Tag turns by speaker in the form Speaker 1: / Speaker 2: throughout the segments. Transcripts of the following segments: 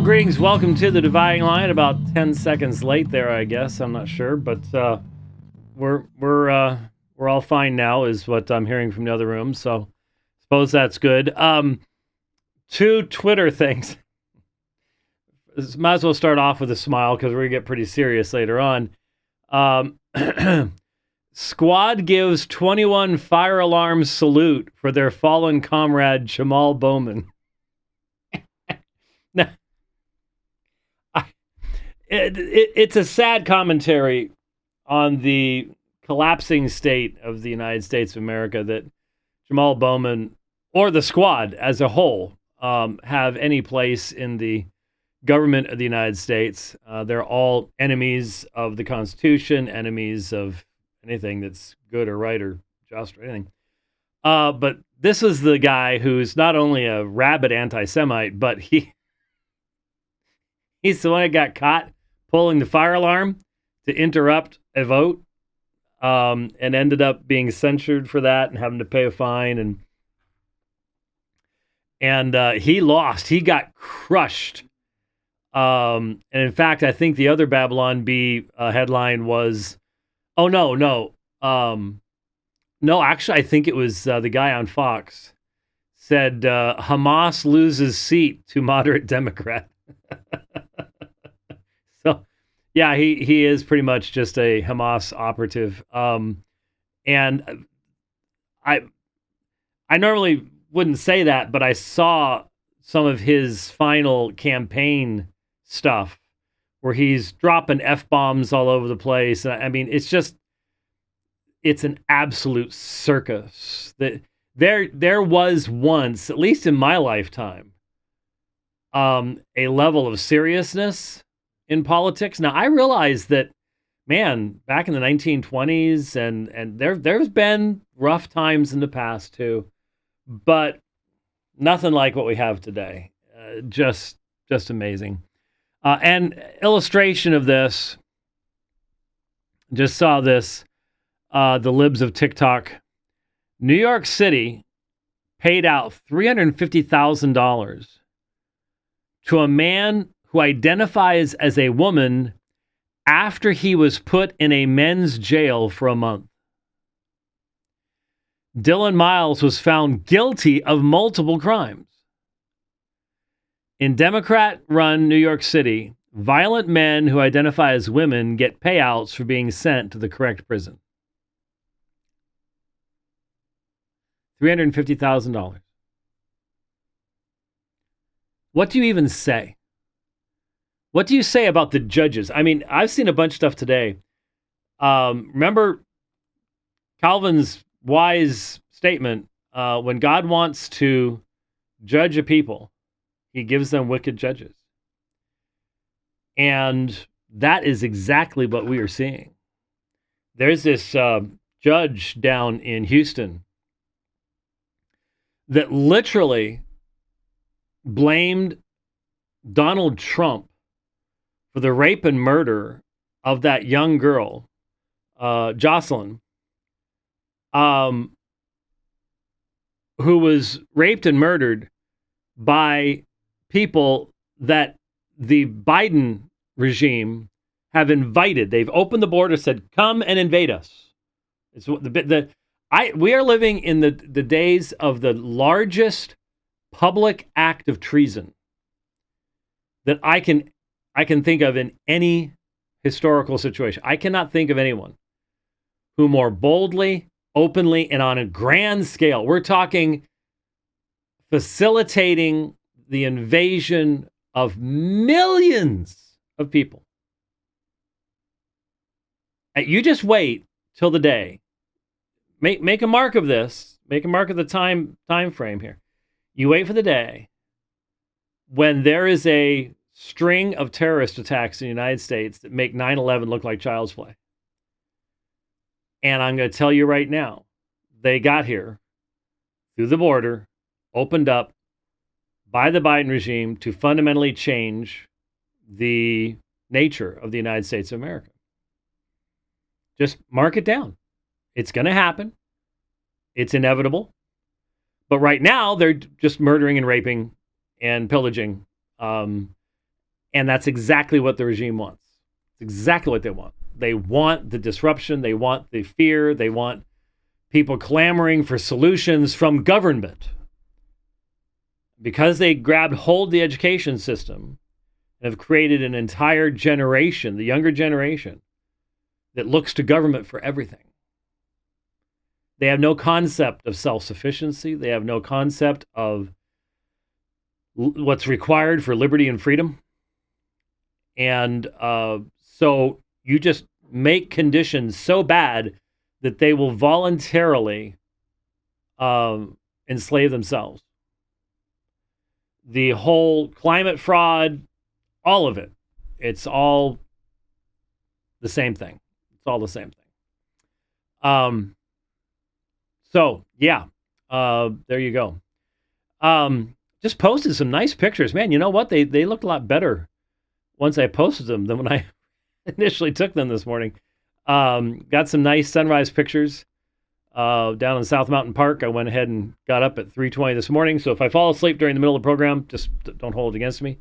Speaker 1: greetings. Welcome to the Dividing Line. About 10 seconds late there, I guess. I'm not sure, but we're all fine now, is what I'm hearing from the other room. So, suppose that's good. Two Twitter things. Might as well start off with a smile because we're gonna get pretty serious later on. Squad gives 21 fire alarm salute for their fallen comrade Jamal Bowman. Now, it's a sad commentary on the collapsing state of the United States of America that Jamal Bowman or the squad as a whole have any place in the government of the United States. They're all enemies of the Constitution, enemies of anything that's good or right or just or anything. But this is the guy who's not only a rabid anti-Semite, but he's the one that got caught pulling the fire alarm to interrupt a vote, and ended up being censured for that and having to pay a fine. And he lost. He got crushed. And in fact, I think the other Babylon Bee headline was, no, actually, I think it was the guy on Fox said Hamas loses seat to moderate Democrat. So, yeah, he is pretty much just a Hamas operative. And I normally wouldn't say that, but I saw some of his final campaign stuff where he's dropping F-bombs all over the place. I mean, it's an absolute circus. There was once, at least in my lifetime, a level of seriousness in politics. Now, I realize that, man, back in the 1920s, and there's been rough times in the past too, but nothing like what we have today. Just amazing. And illustration of this, just saw this, the libs of TikTok. New York City paid out $350,000 to a man who identifies as a woman after he was put in a men's jail for a month. Dylan Miles was found guilty of multiple crimes. In Democrat-run New York City, violent men who identify as women get payouts for being sent to the correct prison. $350,000. What do you even say? What do you say about the judges? I mean, I've seen a bunch of stuff today. Remember Calvin's wise statement, when God wants to judge a people, he gives them wicked judges. And that is exactly what we are seeing. There's this judge down in Houston that literally blamed Donald Trump for the rape and murder of that young girl, Jocelyn, who was raped and murdered by people that the Biden regime have invited. They've opened the border, said, "Come and invade us." We are living in the days of the largest public act of treason that I can think of in any historical situation. I cannot think of anyone who more boldly, openly, and on a grand scale, we're talking facilitating the invasion of millions of people. You just wait till the day. Make a mark of this. Make a mark of the time frame here. You wait for the day when there is a string of terrorist attacks in the United States that make 9/11 look like child's play. And I'm going to tell you right now, they got here through the border, opened up by the Biden regime to fundamentally change the nature of the United States of America. Just mark it down. It's going to happen. It's inevitable. But right now, they're just murdering and raping and pillaging. And that's exactly what the regime wants. It's exactly what they want. They want the disruption. They want the fear. They want people clamoring for solutions from government. Because they grabbed hold of the education system and have created an entire generation, the younger generation, that looks to government for everything. They have no concept of self-sufficiency. They have no concept of what's required for liberty and freedom. And so you just make conditions so bad that they will voluntarily enslave themselves. The whole climate fraud, all of it, it's all the same thing. It's all the same thing. So, yeah, there you go. Just posted some nice pictures. Man, you know what? They look a lot better once I posted them than when I initially took them this morning. Got some nice sunrise pictures down in South Mountain Park. I went ahead and got up at 3:20 this morning. So if I fall asleep during the middle of the program, just don't hold it against me.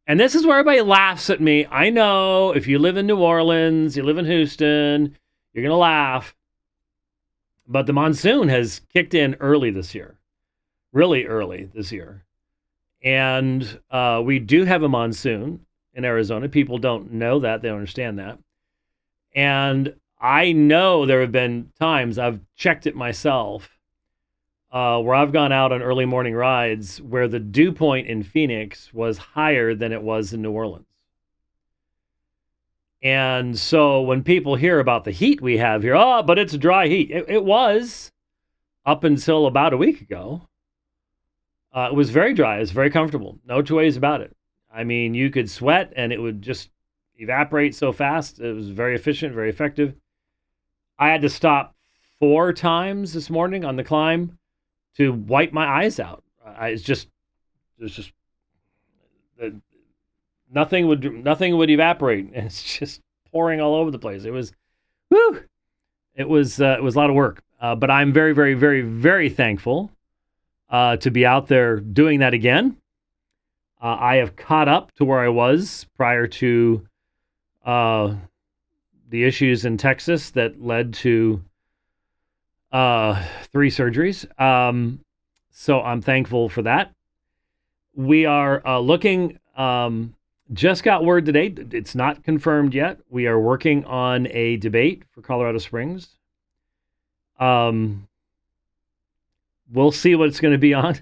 Speaker 1: And this is where everybody laughs at me. I know if you live in New Orleans, you live in Houston, you're going to laugh. But the monsoon has kicked in early this year, really early this year. And we do have a monsoon in Arizona. People don't know that. They don't understand that. And I know there have been times, I've checked it myself, where I've gone out on early morning rides where the dew point in Phoenix was higher than it was in New Orleans. And so when people hear about the heat we have here, oh, but it's dry heat. It was up until about a week ago. It was very dry. It was very comfortable. No two ways about it. I mean, you could sweat and it would just evaporate so fast. It was very efficient, very effective. I had to stop 4 times this morning on the climb to wipe my eyes out. Nothing would evaporate. It's just pouring all over the place. It was a lot of work. But I'm very, very, very, very thankful to be out there doing that again. I have caught up to where I was prior to the issues in Texas that led to 3 surgeries. So I'm thankful for that. We are looking, just got word today, it's not confirmed yet. We are working on a debate for Colorado Springs. We'll see what it's going to be on.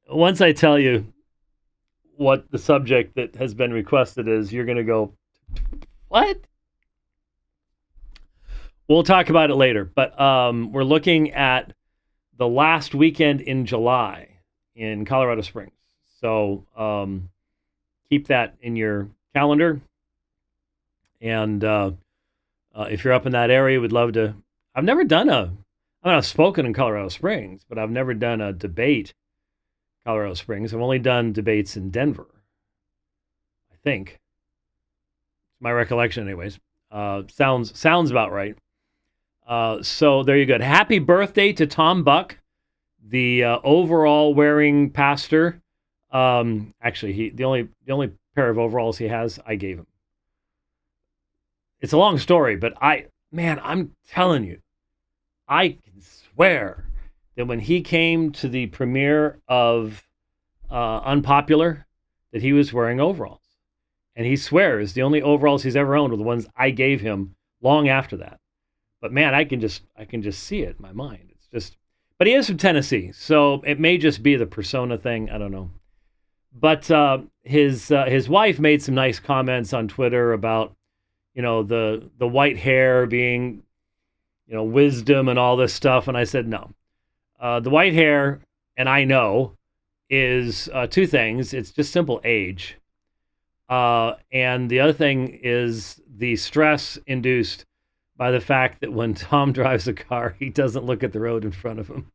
Speaker 1: Once I tell you what the subject that has been requested is, you're going to go, what? We'll talk about it later, but we're looking at the last weekend in July in Colorado Springs. So keep that in your calendar. And if you're up in that area, we'd love to. I've spoken in Colorado Springs, but I've never done a debate in Colorado Springs. I've only done debates in Denver, I think. My recollection, anyways. Sounds about right. So there you go. Happy birthday to Tom Buck, the overall wearing pastor. Actually, the only pair of overalls he has, I gave him. It's a long story, but I'm telling you, I can swear that when he came to the premiere of Unpopular, that he was wearing overalls. And he swears the only overalls he's ever owned are the ones I gave him long after that. But man, I can just see it in my mind. It's just, but he is from Tennessee, so it may just be the persona thing. I don't know. But his wife made some nice comments on Twitter about, the white hair being, wisdom and all this stuff. And I said, no, the white hair, and I know, is 2 things. It's just simple age. And the other thing is the stress induced by the fact that when Tom drives a car, he doesn't look at the road in front of him.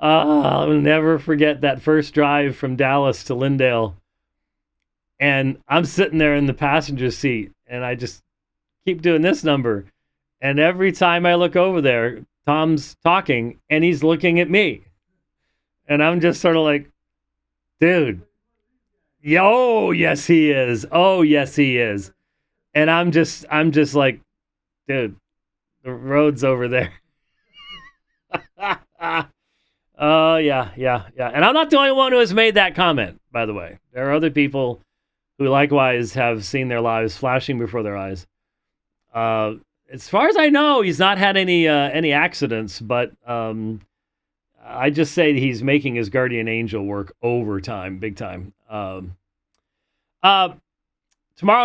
Speaker 1: I'll never forget that first drive from Dallas to Lindale. And I'm sitting there in the passenger seat, and I just keep doing this number. And every time I look over there, Tom's talking and he's looking at me. And I'm just sort of like, dude, oh, yes, he is. Oh, yes, he is. And I'm just like, dude, the road's over there. Oh, yeah. And I'm not the only one who has made that comment, by the way. There are other people who likewise have seen their lives flashing before their eyes. As far as I know, he's not had any accidents, but I just say he's making his guardian angel work overtime, big time. Tomorrow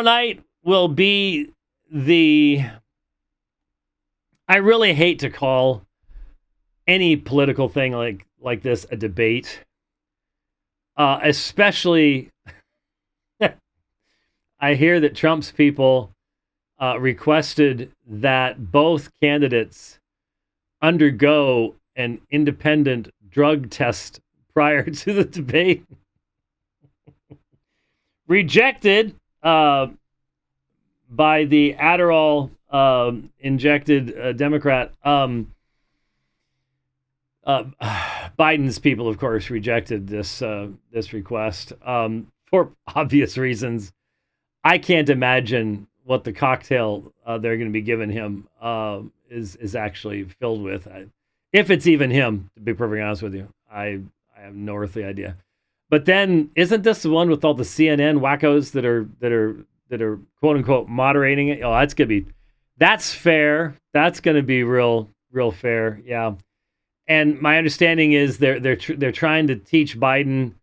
Speaker 1: night will be I really hate to call any political thing like this a debate, especially I hear that Trump's people requested that both candidates undergo an independent drug test prior to the debate. Rejected by the Adderall injected Democrat. Biden's people, of course, rejected this request for obvious reasons. I can't imagine what the cocktail they're going to be giving him is actually filled with. If it's even him, to be perfectly honest with you, I have no earthly idea. But then, isn't this the one with all the CNN wackos that are quote unquote moderating it? Oh, that's fair. That's going to be real fair. Yeah. And my understanding is they're trying to teach Biden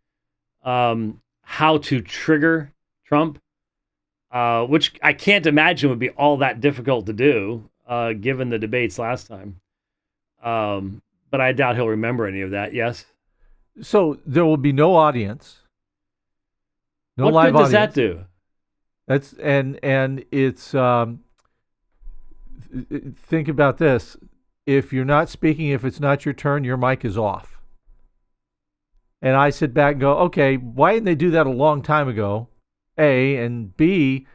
Speaker 1: how to trigger Trump, which I can't imagine would be all that difficult to do, given the debates last time. But I doubt he'll remember any of that. Yes.
Speaker 2: So there will be no audience, no
Speaker 1: what
Speaker 2: live
Speaker 1: good does
Speaker 2: audience.
Speaker 1: That do?
Speaker 2: That's and it's think about this. If you're not speaking, if it's not your turn, your mic is off. And I sit back and go, okay, why didn't they do that a long time ago? A, and B,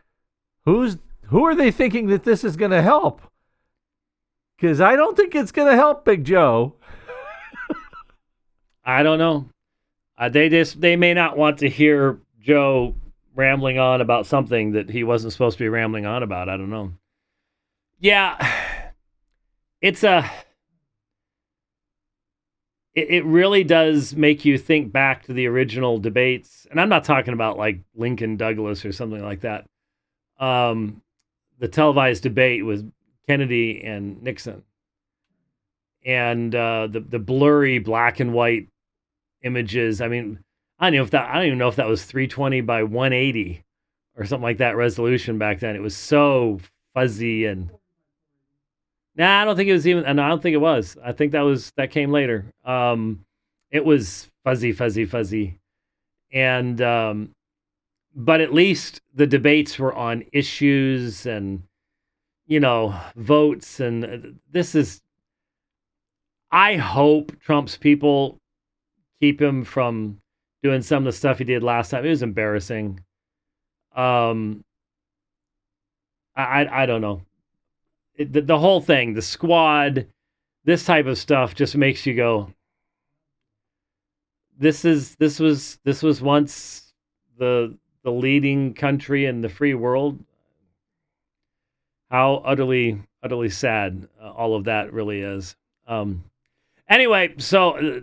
Speaker 2: who are they thinking that this is going to help? Because I don't think it's going to help Big Joe.
Speaker 1: I don't know. They may not want to hear Joe rambling on about something that he wasn't supposed to be rambling on about. I don't know. Yeah. It really does make you think back to the original debates. And I'm not talking about like Lincoln Douglas or something like that. The televised debate with Kennedy and Nixon. And the blurry black and white images. I mean, I don't even know if that was 320 by 180 or something like that resolution back then. It was so fuzzy and nah, I don't think it was even, and I don't think it was. I think that came later. It was fuzzy. And but at least the debates were on issues and votes, and I hope Trump's people keep him from doing some of the stuff he did last time. It was embarrassing. I don't know. The whole thing, the squad, this type of stuff just makes you go, this was once the leading country in the free world. How utterly sad all of that really is. Anyway, so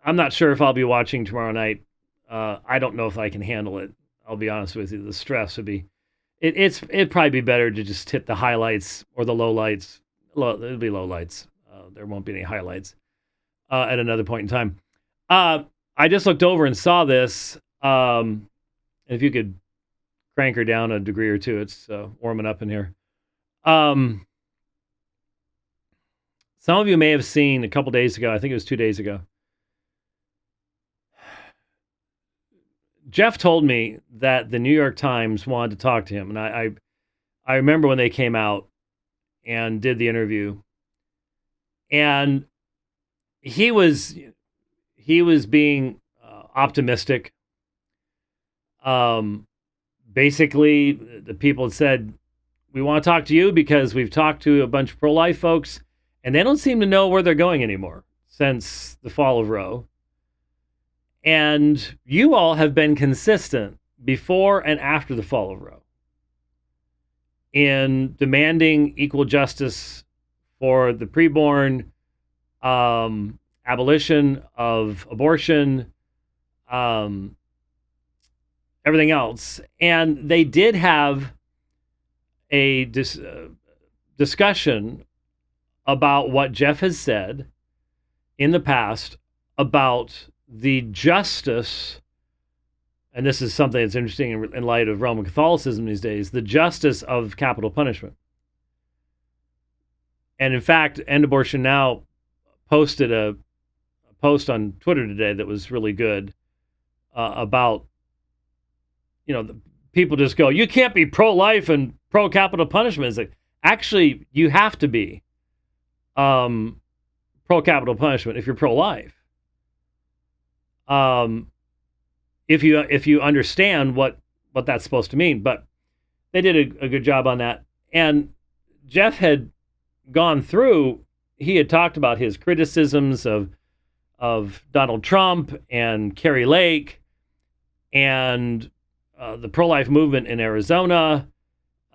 Speaker 1: I'm not sure if I'll be watching tomorrow night. I don't know if I can handle it. I'll be honest with you. The stress would be. It'd probably be better to just hit the highlights or the lowlights. It'll be lowlights. There won't be any highlights at another point in time. I just looked over and saw this. If you could crank her down a degree or two, it's warming up in here. Some of you may have seen a couple days ago, I think it was 2 days ago, Jeff told me that the New York Times wanted to talk to him. And I remember when they came out and did the interview. And he was being optimistic. Basically, the people had said, we want to talk to you because we've talked to a bunch of pro-life folks And they don't seem to know where they're going anymore since the fall of Roe. And you all have been consistent before and after the fall of Roe in demanding equal justice for the preborn, abolition of abortion, everything else. And they did have a discussion about what Jeff has said in the past about the justice, and this is something that's interesting in light of Roman Catholicism these days, the justice of capital punishment. And in fact, End Abortion Now posted a post on Twitter today that was really good about, people just go, you can't be pro-life and pro-capital punishment. It's like, actually, you have to be pro-capital punishment if you're pro-life. If you understand what that's supposed to mean. But they did a good job on that. And Jeff had gone through, he had talked about his criticisms of Donald Trump and Carrie Lake and the pro-life movement in Arizona,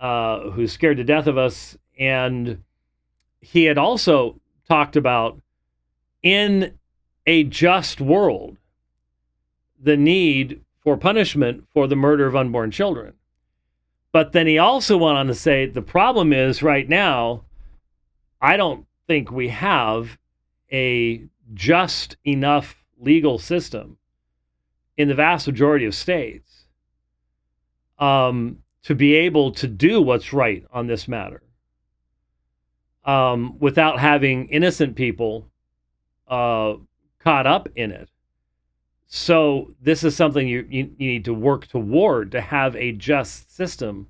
Speaker 1: who's scared to death of us. And he had also talked about, in a just world, the need for punishment for the murder of unborn children. But then he also went on to say, the problem is right now, I don't think we have a just enough legal system in the vast majority of states to be able to do what's right on this matter without having innocent people caught up in it. So this is something you need to work toward, to have a just system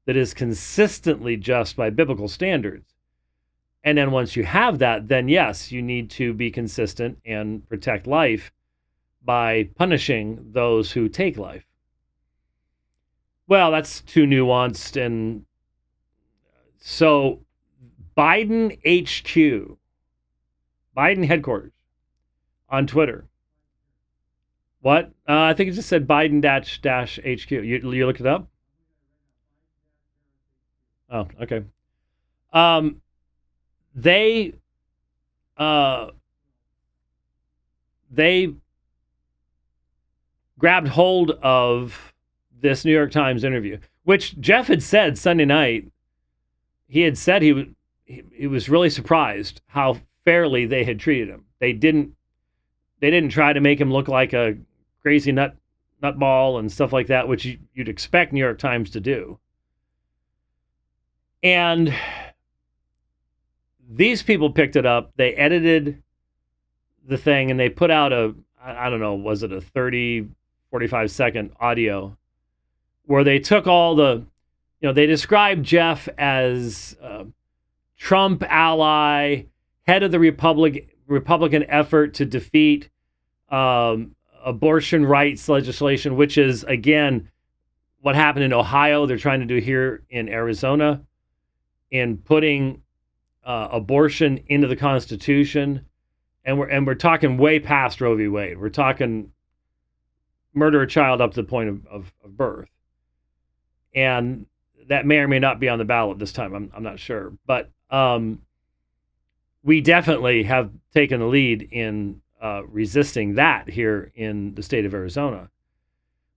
Speaker 1: that is consistently just by biblical standards. And then once you have that, then yes, you need to be consistent and protect life by punishing those who take life. Well, that's too nuanced. And so Biden HQ, Biden headquarters on Twitter. What? I think it just said Biden dash HQ. You looked it up? Oh, okay. They grabbed hold of this New York Times interview, which Jeff had said Sunday night. He had said he was really surprised how fairly they had treated him. They didn't try to make him look like a crazy nutball and stuff like that, which you'd expect New York Times to do. And these people picked it up. They edited the thing and they put out I don't know, was it a 30, 45 second audio where they took all they described Jeff as Trump ally, head of the Republican effort to defeat abortion rights legislation, which is, again, what happened in Ohio. They're trying to do here in Arizona in putting abortion into the Constitution. And we're talking way past Roe v. Wade. We're talking murder a child up to the point of birth. And that may or may not be on the ballot this time. I'm not sure. But we definitely have taken the lead in resisting that here in the state of Arizona.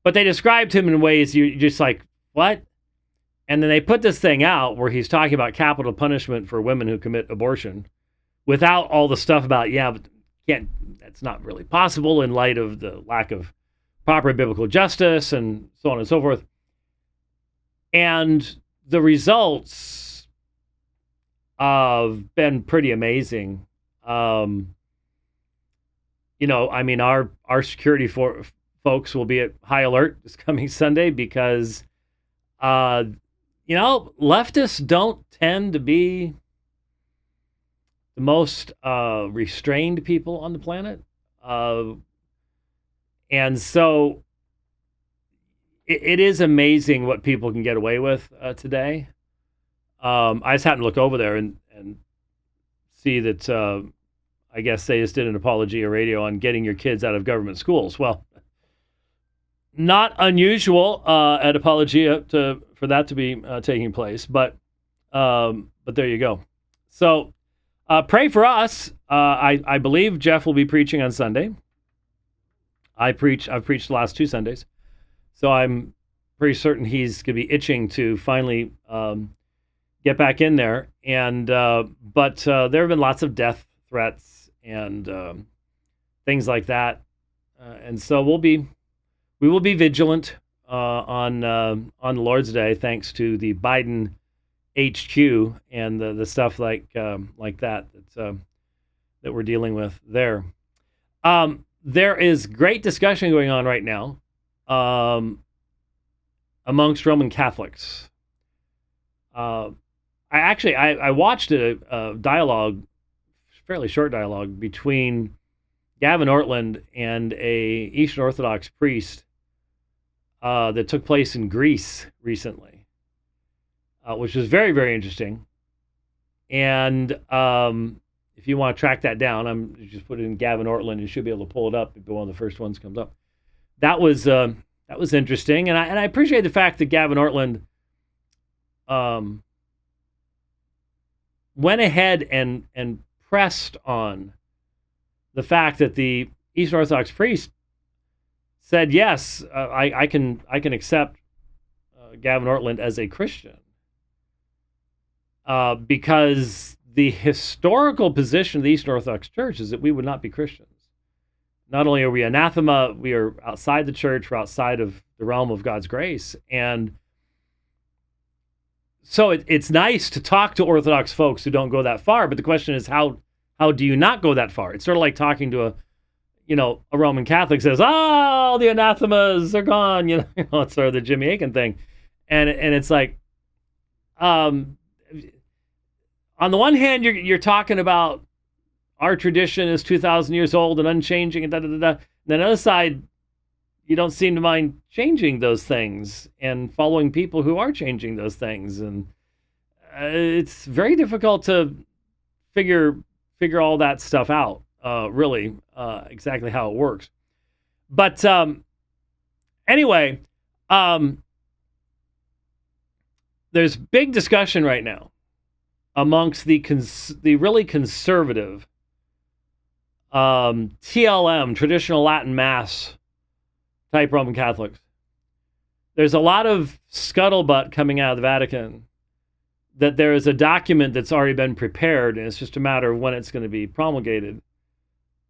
Speaker 1: But they described him in ways you're just like, what? And then they put this thing out where he's talking about capital punishment for women who commit abortion without all the stuff about, but that's not really possible in light of the lack of proper biblical justice and so on and so forth. And the results have been pretty amazing. Our security folks will be at high alert this coming Sunday because, leftists don't tend to be the most restrained people on the planet. And so it is amazing what people can get away with today. I just happened to look over there and see that I guess they just did an Apologia Radio on getting your kids out of government schools. Well, not unusual at Apologia for that to be taking place, but there you go. So pray for us. I believe Jeff will be preaching on Sunday. I've preached the last 2 Sundays, so I'm pretty certain he's going to be itching to finally get back in there. And but there have been lots of death threats and things like that, and so we will be vigilant on Lord's Day, thanks to the Biden HQ and the stuff like that that we're dealing with there. There is great discussion going on right now amongst Roman Catholics. I watched a dialogue, fairly short dialogue, between Gavin Ortland and a Eastern Orthodox priest that took place in Greece recently, which was very, very interesting. And if you want to track that down, I'm just put it in Gavin Ortland. You should be able to pull it up if one of the first ones comes up. That was interesting, and I appreciate the fact that Gavin Ortland went ahead and pressed on the fact that the Eastern Orthodox priest said, yes, I can accept Gavin Ortland as a Christian, because the historical position of the Eastern Orthodox Church is that we would not be Christians. Not only are we anathema, we are outside the church, we're outside of the realm of God's grace. And so it's nice to talk to Orthodox folks who don't go that far, but the question is, how do you not go that far? It's sort of like talking to a Roman Catholic says, oh, the anathemas are gone, it's sort of the Jimmy Akin thing. And it's like, on the one hand, you're talking about our tradition is 2,000 years old and unchanging, and da-da-da-da. And then on the other side, you don't seem to mind changing those things and following people who are changing those things. And it's very difficult to figure all that stuff out, really, exactly how it works. But anyway, there's big discussion right now amongst the really conservative TLM, traditional Latin Mass type Roman Catholics. There's a lot of scuttlebutt coming out of the Vatican that there is a document that's already been prepared, and it's just a matter of when it's going to be promulgated,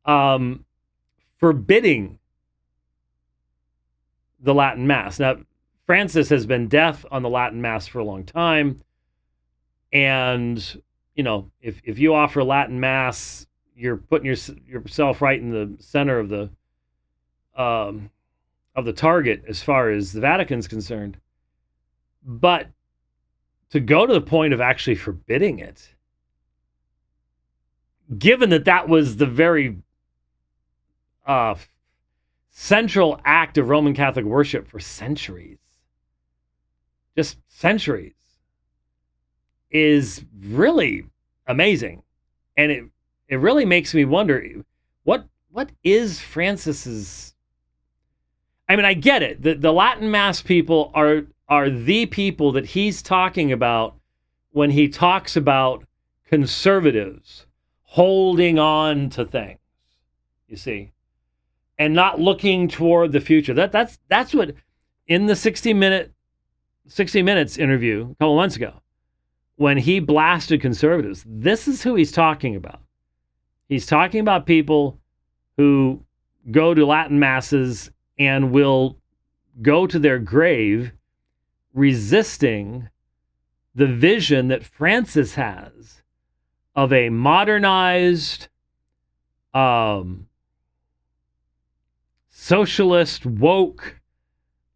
Speaker 1: forbidding the Latin Mass. Now, Francis has been deaf on the Latin Mass for a long time. And, if you offer Latin Mass, you're putting yourself right in the center of the target as far as the Vatican's concerned. But to go to the point of actually forbidding it, given that was the very central act of Roman Catholic worship for centuries, just centuries, is really amazing. And it really makes me wonder, what is Francis's... I mean, I get it. The Latin Mass people are the people that he's talking about when he talks about conservatives holding on to things, you see, and not looking toward the future. That's what, in the 60 Minutes interview a couple months ago, when he blasted conservatives, this is who he's talking about. He's talking about people who go to Latin Masses and will go to their grave resisting the vision that Francis has of a modernized, socialist, woke,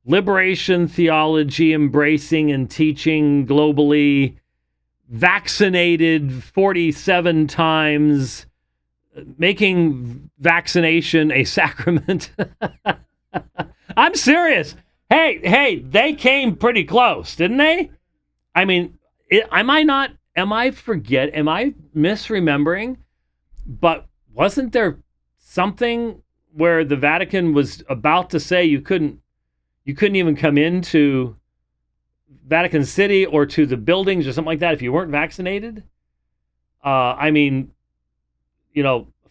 Speaker 1: liberation theology, embracing and teaching globally, vaccinated 47 times, making vaccination a sacrament. I'm serious. Hey, they came pretty close, didn't they? I mean, am I not am I misremembering? But wasn't there something where the Vatican was about to say you couldn't even come into Vatican City or to the buildings or something like that if you weren't vaccinated? I mean,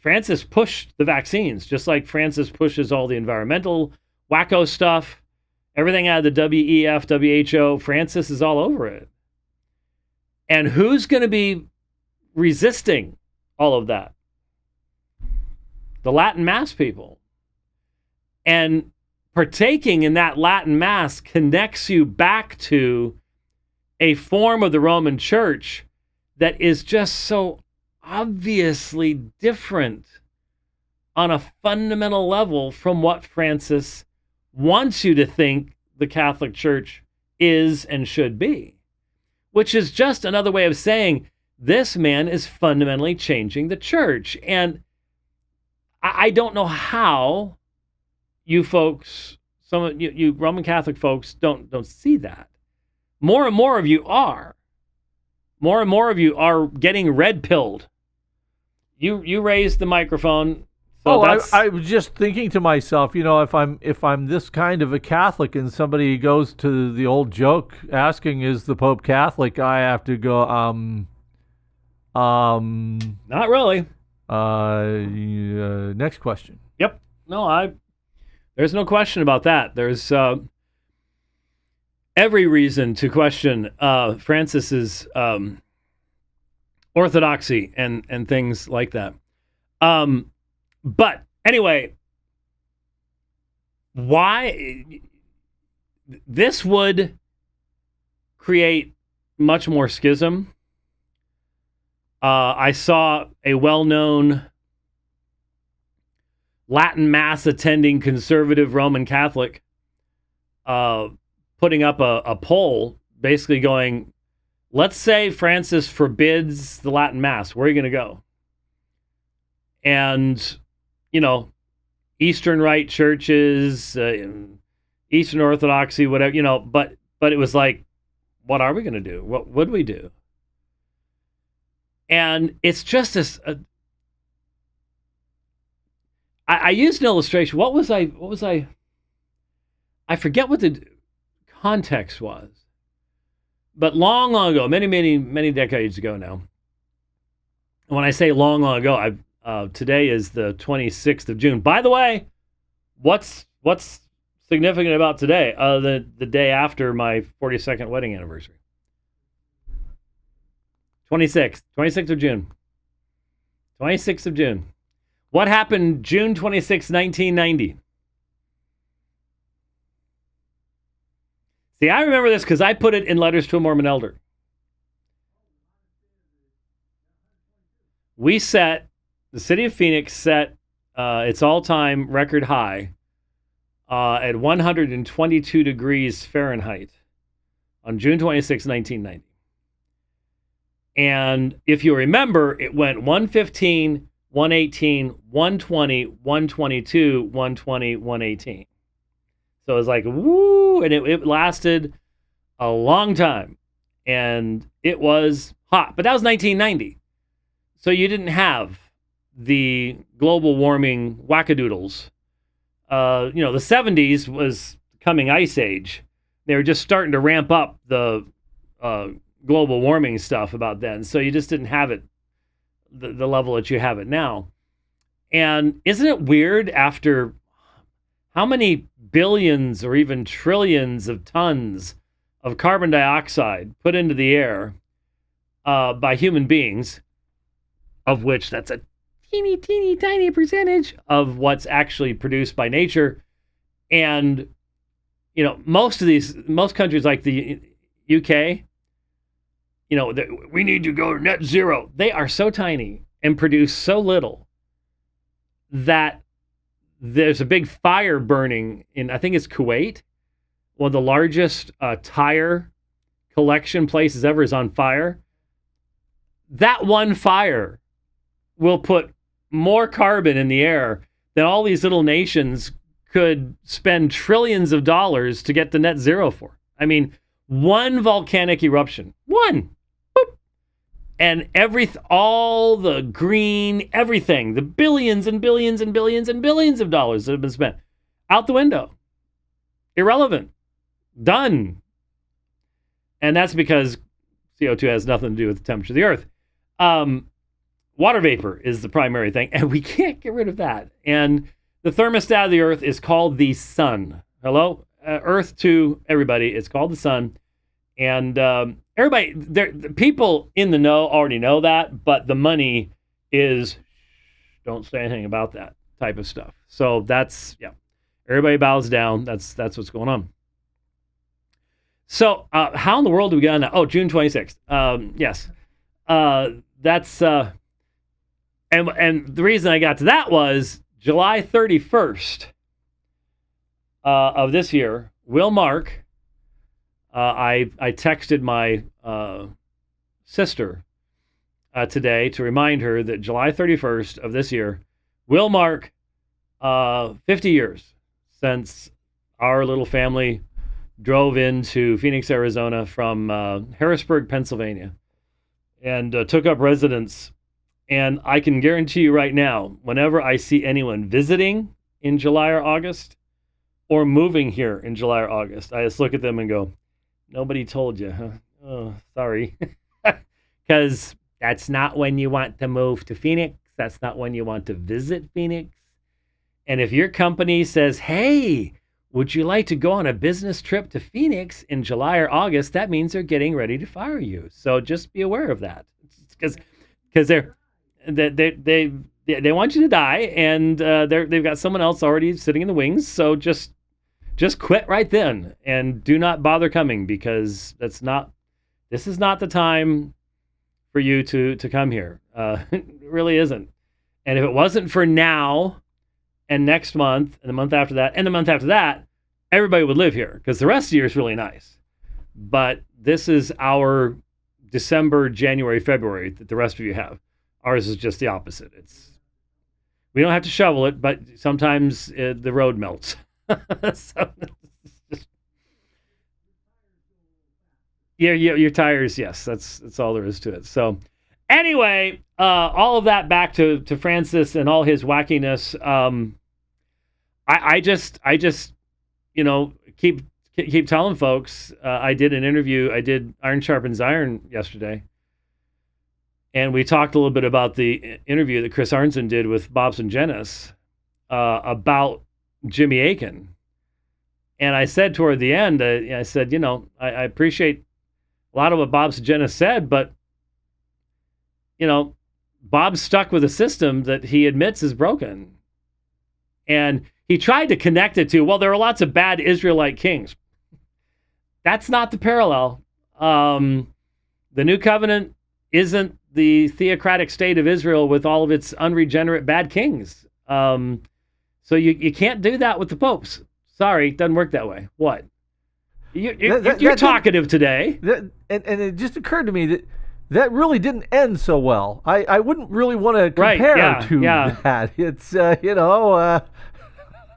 Speaker 1: Francis pushed the vaccines, just like Francis pushes all the environmental wacko stuff, everything out of the WEF, WHO. Francis is all over it. And who's going to be resisting all of that? The Latin Mass people. And partaking in that Latin Mass connects you back to a form of the Roman Church that is just so obviously different on a fundamental level from what Francis wants you to think the Catholic Church is and should be, which is just another way of saying this man is fundamentally changing the church. And I don't know how you folks, some of you Roman Catholic folks, don't see that. More and more of you are. More and more of you are getting red-pilled. You raised the microphone. So
Speaker 2: I was just thinking to myself, if I'm this kind of a Catholic and somebody goes to the old joke asking, is the Pope Catholic? I have to go,
Speaker 1: not really.
Speaker 2: Next question.
Speaker 1: Yep. No, there's no question about that. There's every reason to question Francis's orthodoxy and things like that. But anyway, why this would create much more schism. I saw a well-known Latin Mass attending conservative Roman Catholic putting up a poll basically going, let's say Francis forbids the Latin Mass. Where are you going to go? And, Eastern Rite churches, Eastern Orthodoxy, whatever, but it was like, what are we going to do? What would we do? And it's just I used an illustration. What was I forget what the context was. But long ago, many decades ago now. When I say long ago, today is the 26th of June. By the way, what's significant about today? The day after my 42nd wedding anniversary. 26th of June. 26th of June. What happened June 26, 1990? See, I remember this because I put it in Letters to a Mormon Elder. The city of Phoenix set its all-time record high at 122 degrees Fahrenheit on June 26, 1990. And if you remember, it went 115, 118, 120, 122, 120, 118. So it was like, woo, and it lasted a long time. And it was hot. But that was 1990. So you didn't have the global warming wackadoodles. The 70s was coming ice age. They were just starting to ramp up the global warming stuff about then. So you just didn't have it the level that you have it now. And isn't it weird after how many billions or even trillions of tons of carbon dioxide put into the air by human beings, of which that's a teeny, teeny, tiny percentage of what's actually produced by nature. And, most countries like the UK, we need to go net zero. They are so tiny and produce so little that there's a big fire burning in, I think it's Kuwait. One of the largest tire collection places ever is on fire. That one fire will put more carbon in the air than all these little nations could spend trillions of dollars to get to net zero for. I mean, one volcanic eruption, one, boop, And all the green, everything, the billions and billions and billions and billions of dollars that have been spent, out the window. Irrelevant. Done. And that's because CO2 has nothing to do with the temperature of the earth. Water vapor is the primary thing, and we can't get rid of that. And the thermostat of the earth is called the sun. Hello? Earth to everybody, it's called the sun. And everybody, the people in the know already know that, but the money is, don't say anything about that type of stuff. So that's, yeah, everybody bows down. That's what's going on. So how in the world do we get on that? Oh, June 26th. Yes. That's, and the reason I got to that was July 31st of this year will mark, I texted my sister today to remind her that July 31st of this year will mark 50 years since our little family drove into Phoenix, Arizona from Harrisburg, Pennsylvania, and took up residence. And I can guarantee you right now, whenever I see anyone visiting in July or August or moving here in July or August, I just look at them and go, nobody told you, huh? Oh, sorry. Because that's not when you want to move to Phoenix. That's not when you want to visit Phoenix. And if your company says, hey, would you like to go on a business trip to Phoenix in July or August, that means they're getting ready to fire you. So just be aware of that. Because they want you to die, and they've got someone else already sitting in the wings. So just quit right then and do not bother coming, because this is not the time for you to come here. It really isn't. And if it wasn't for now and next month and the month after that and the month after that, everybody would live here, because the rest of the year is really nice. But this is our December, January, February that the rest of you have. Ours is just the opposite. We don't have to shovel it, but sometimes the road melts. So your tires, yes, that's all there is to it. So anyway, all of that back to Francis and all his wackiness. I just keep telling folks. I did an interview. I did Iron Sharpens Iron yesterday, and we talked a little bit about the interview that Chris Arnson did with Bobson Jenis about Jimmy Akin. And I said toward the end, I said, I appreciate a lot of what Bobson Jenis said, but, Bob's stuck with a system that he admits is broken. And he tried to connect it to, well, there are lots of bad Israelite kings. That's not the parallel. The New Covenant isn't the theocratic state of Israel with all of its unregenerate bad kings. So you can't do that with the popes. Sorry, it doesn't work that way. What? You're talkative today.
Speaker 2: And it just occurred to me that really didn't end so well. I wouldn't really want to compare to that. It's,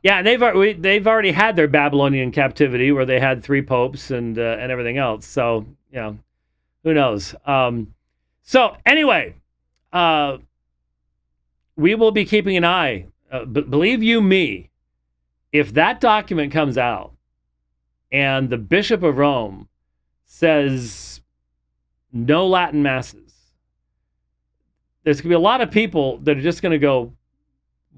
Speaker 1: Yeah, and they've already had their Babylonian captivity where they had 3 popes and everything else. So, who knows? So anyway, we will be keeping an eye. Believe you me, if that document comes out and the Bishop of Rome says no Latin masses, there's going to be a lot of people that are just going to go,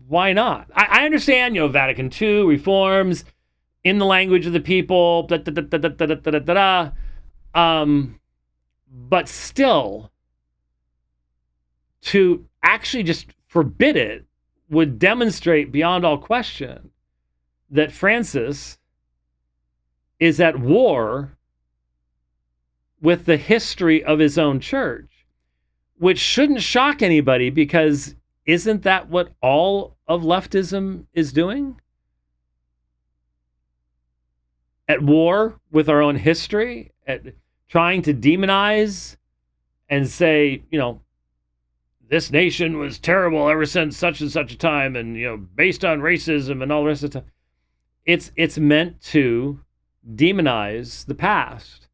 Speaker 1: why not? I understand, Vatican II reforms in the language of the people, but still, to actually just forbid it would demonstrate beyond all question that Francis is at war with the history of his own church, which shouldn't shock anybody, because isn't that what all of leftism is doing? At war with our own history, at trying to demonize and say, this nation was terrible ever since such and such a time, and based on racism and all the rest of the time. It's meant to demonize the past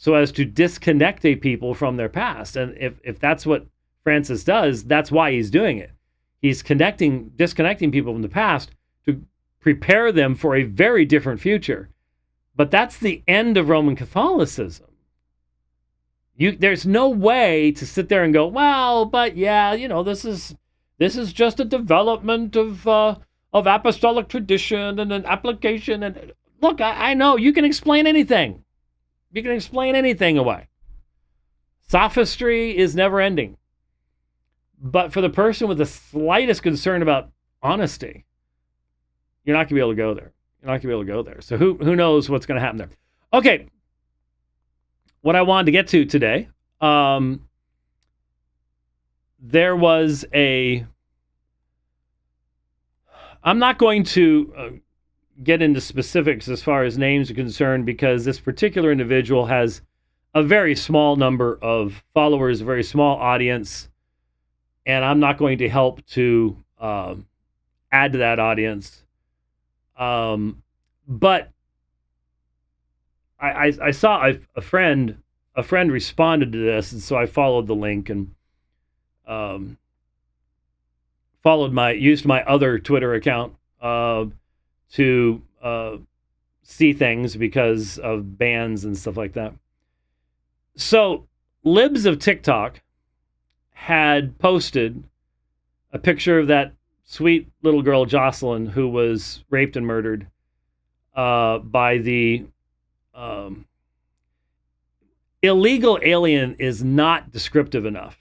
Speaker 1: so as to disconnect a people from their past. And if that's what Francis does, that's why he's doing it. He's disconnecting people from the past to prepare them for a very different future. But that's the end of Roman Catholicism. There's no way to sit there and go, well, but yeah, this is just a development of apostolic tradition and an application. And look, I know you can explain anything. You can explain anything away. Sophistry is never ending. But for the person with the slightest concern about honesty, you're not going to be able to go there. You're not going to be able to go there. So who knows what's going to happen there? Okay. What I wanted to get to today, there was I'm not going to get into specifics as far as names are concerned, because this particular individual has a very small number of followers, a very small audience, and I'm not going to help to add to that audience. But I saw a friend responded to this, and so I followed the link and used my other Twitter account to see things because of bans and stuff like that. So libs of TikTok had posted a picture of that sweet little girl Jocelyn, who was raped and murdered by the illegal alien is not descriptive enough.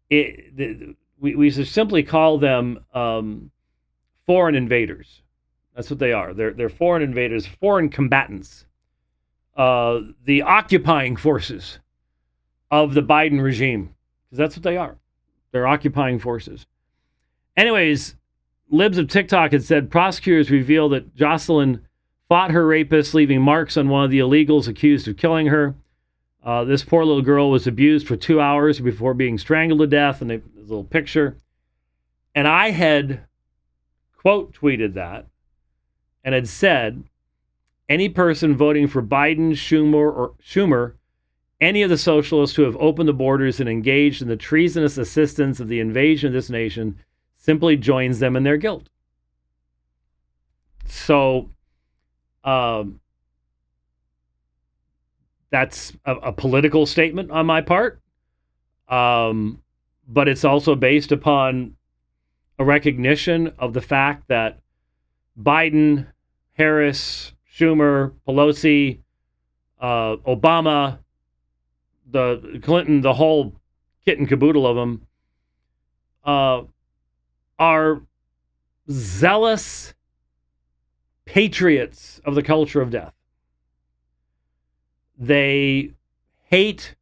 Speaker 1: We should simply call them foreign invaders. That's what they are. They're foreign invaders, foreign combatants, the occupying forces of the Biden regime, because that's what they are. They're occupying forces. Anyways, libs of TikTok had said prosecutors revealed that Jocelyn fought her rapist, leaving marks on one of the illegals accused of killing her. This poor little girl was abused for 2 hours before being strangled to death, and there's a little picture. And I had quote tweeted that and had said, any person voting for Biden, Schumer, any of the socialists who have opened the borders and engaged in the treasonous assistance of the invasion of this nation simply joins them in their guilt. So that's a political statement on my part, but it's also based upon a recognition of the fact that Biden, Harris, Schumer, Pelosi, Obama, the Clinton, the whole kit and caboodle of them, are zealous patriots of the culture of death. They hate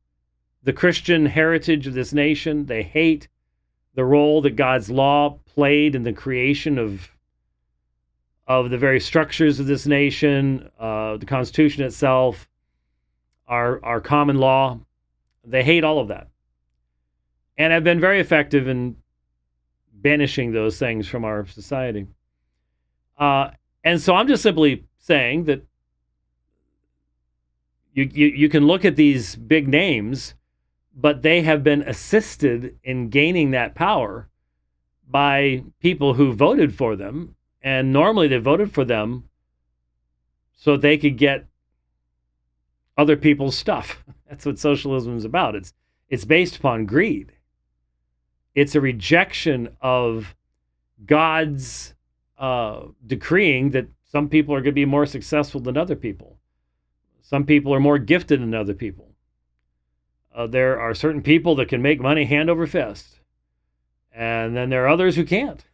Speaker 1: the Christian heritage of this nation. They hate the role that God's law played in the creation of the very structures of this nation, the Constitution itself, our common law. They hate all of that, and have been very effective in banishing those things from our society. And so I'm just simply saying that you can look at these big names, but they have been assisted in gaining that power by people who voted for them. And normally they voted for them so they could get other people's stuff. That's what socialism is about. It's based upon greed. It's a rejection of God's decreeing that some people are going to be more successful than other people. Some people are more gifted than other people. There are certain people that can make money hand over fist. And then there are others who can't.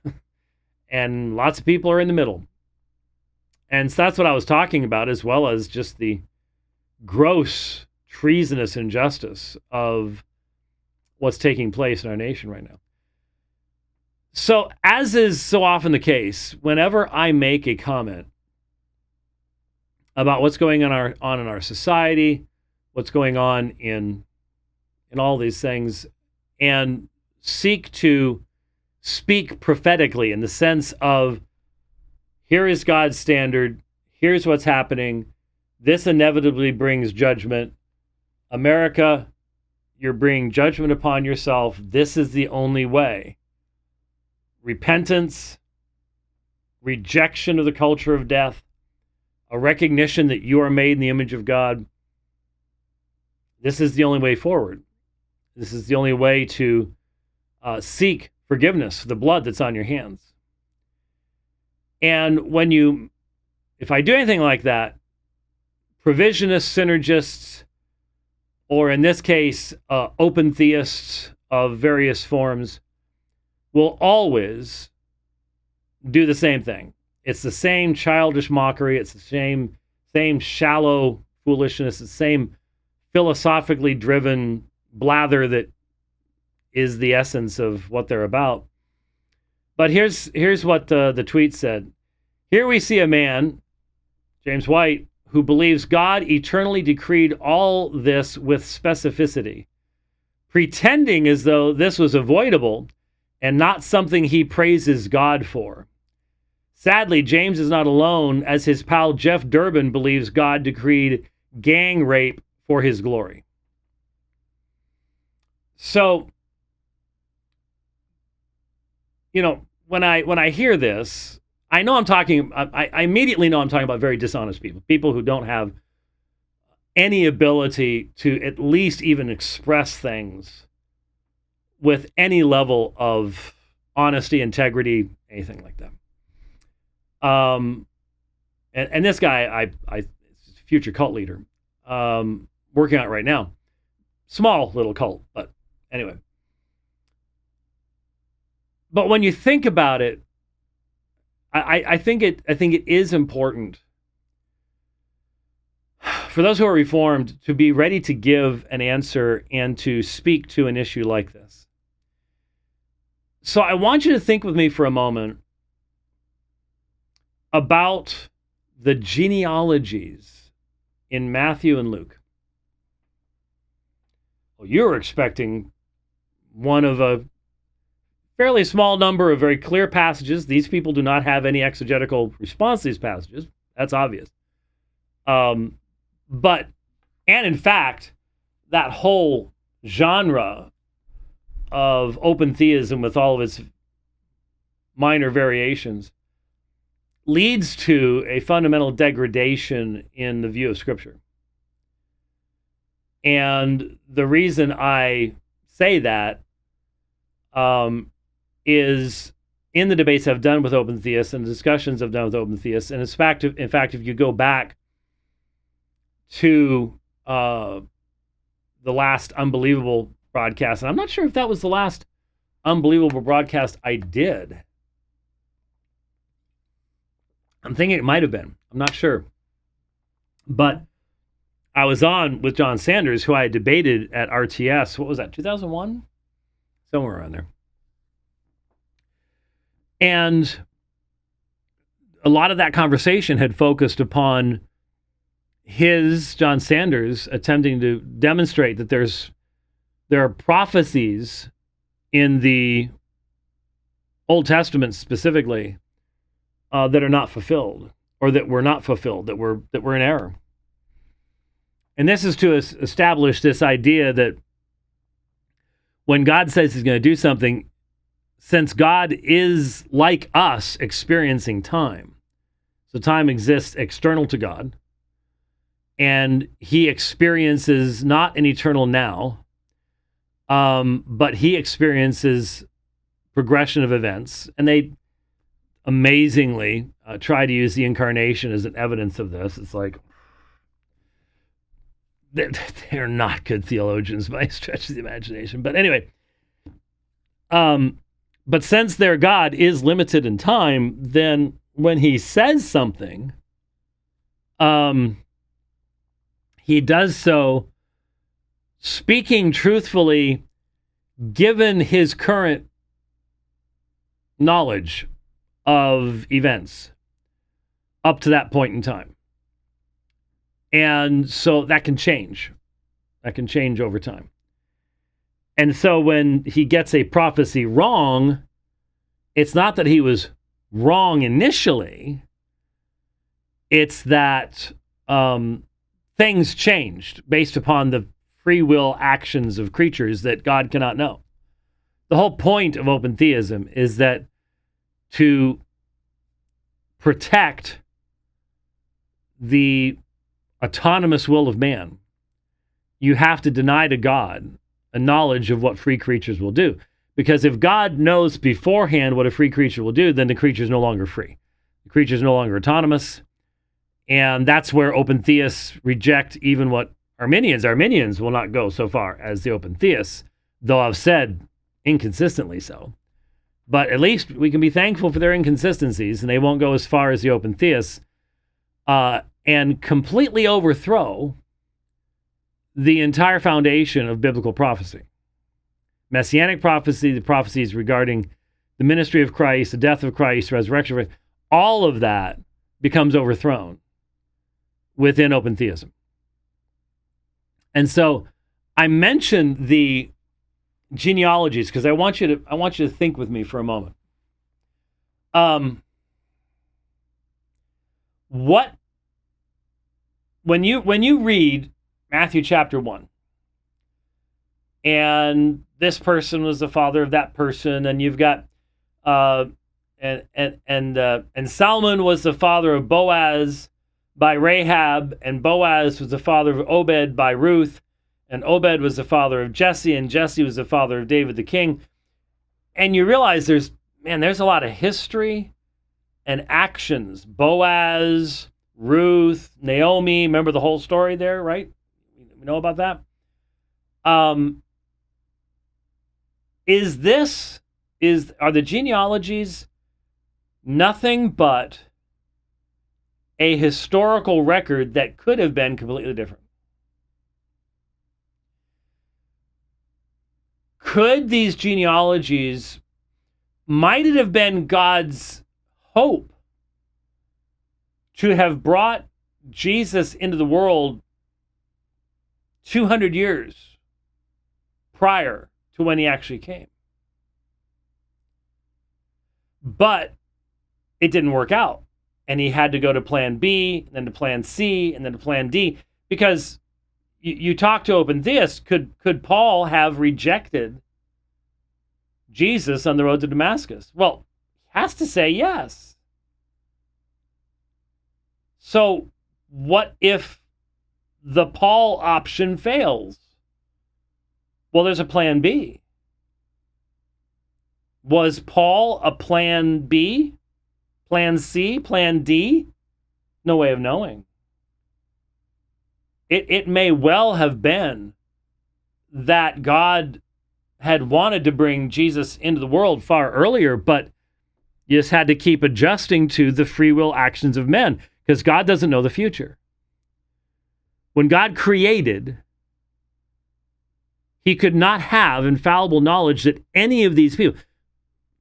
Speaker 1: And lots of people are in the middle. And so that's what I was talking about, as well as just the gross, treasonous injustice of what's taking place in our nation right now. So, as is so often the case, whenever I make a comment about what's going on in our society, what's going on in all these things, and seek to speak prophetically in the sense of, here is God's standard, here's what's happening, This inevitably brings judgment. America, you're bringing judgment upon yourself. This is the only way. Repentance, rejection of the culture of death, a recognition that you are made in the image of God. This is the only way forward. This is the only way to seek forgiveness for the blood that's on your hands. And if I do anything like that, provisionists, synergists, or in this case, open theists of various forms, will always do the same thing. It's the same childish mockery. It's the same shallow foolishness. It's the same philosophically driven blather that is the essence of what they're about. But here's what the tweet said. Here we see a man, James White, who believes God eternally decreed all this with specificity, pretending as though this was avoidable and not something he praises God for. Sadly, James is not alone, as his pal Jeff Durbin believes God decreed gang rape for his glory. So, when I hear this, I immediately know I'm talking about very dishonest people who don't have any ability to at least even express things with any level of honesty, integrity, anything like that. And this guy, I future cult leader, working on it right now. Small little cult, but anyway. But when you think about it, I think it is important for those who are Reformed to be ready to give an answer and to speak to an issue like this. So I want you to think with me for a moment about the genealogies in Matthew and Luke. Well, you're expecting one of a fairly small number of very clear passages. These people do not have any exegetical response to these passages. That's obvious. But in fact, that whole genre of open theism with all of its minor variations leads to a fundamental degradation in the view of Scripture. And the reason I say that is in the debates I've done with open theists and the discussions I've done with open theists. And in fact, if you go back to the last Unbelievable broadcast, and I'm not sure if that was the last Unbelievable broadcast I did. I'm thinking it might have been. I'm not sure. But I was on with John Sanders, who I had debated at RTS. What was that, 2001? Somewhere around there. And a lot of that conversation had focused upon John Sanders, attempting to demonstrate that there are prophecies in the Old Testament specifically that are not fulfilled, or that were not fulfilled, that were in error. And this is to establish this idea that when God says he's going to do something, since God is like us experiencing time, so time exists external to God, and he experiences not an eternal now, but he experiences progression of events, and they amazingly try to use the incarnation as an evidence of this. It's like, they're not good theologians by any stretch of the imagination. But anyway, but since their God is limited in time, then when he says something, he does so speaking truthfully, given his current knowledge of events up to that point in time. And so that can change. That can change over time. And so when he gets a prophecy wrong, it's not that he was wrong initially. It's that things changed based upon the free will actions of creatures that God cannot know. The whole point of open theism is that to protect the autonomous will of man, you have to deny to God a knowledge of what free creatures will do. Because if God knows beforehand what a free creature will do, then the creature is no longer free. The creature is no longer autonomous. And that's where open theists reject even what Arminians. Arminians will not go so far as the open theists, though I've said inconsistently so. But at least we can be thankful for their inconsistencies, and they won't go as far as the open theists and completely overthrow the entire foundation of biblical prophecy. Messianic prophecy, the prophecies regarding the ministry of Christ, the death of Christ, resurrection of Christ, all of that becomes overthrown within open theism. And so I mentioned the genealogies because I want you to think with me for a moment. When you read Matthew chapter 1, and this person was the father of that person, and you've got and Salmon was the father of Boaz by Rahab, and Boaz was the father of Obed by Ruth, and Obed was the father of Jesse, and Jesse was the father of David the king. And you realize there's a lot of history and actions. Boaz, Ruth, Naomi, remember the whole story there, right? We know about that. Are the genealogies nothing but a historical record that could have been completely different? Could these genealogies, might it have been God's hope to have brought Jesus into the world 200 years prior to when he actually came? But it didn't work out. And he had to go to plan B, and then to plan C, and then to plan D. Because you talk to open theists, could Paul have rejected Jesus on the road to Damascus? Well, he has to say yes. So what if the Paul option fails? Well, there's a plan B. Was Paul a plan B? Plan C? Plan D? No way of knowing. It may well have been that God had wanted to bring Jesus into the world far earlier, but you just had to keep adjusting to the free will actions of men, because God doesn't know the future. When God created, he could not have infallible knowledge that any of these people,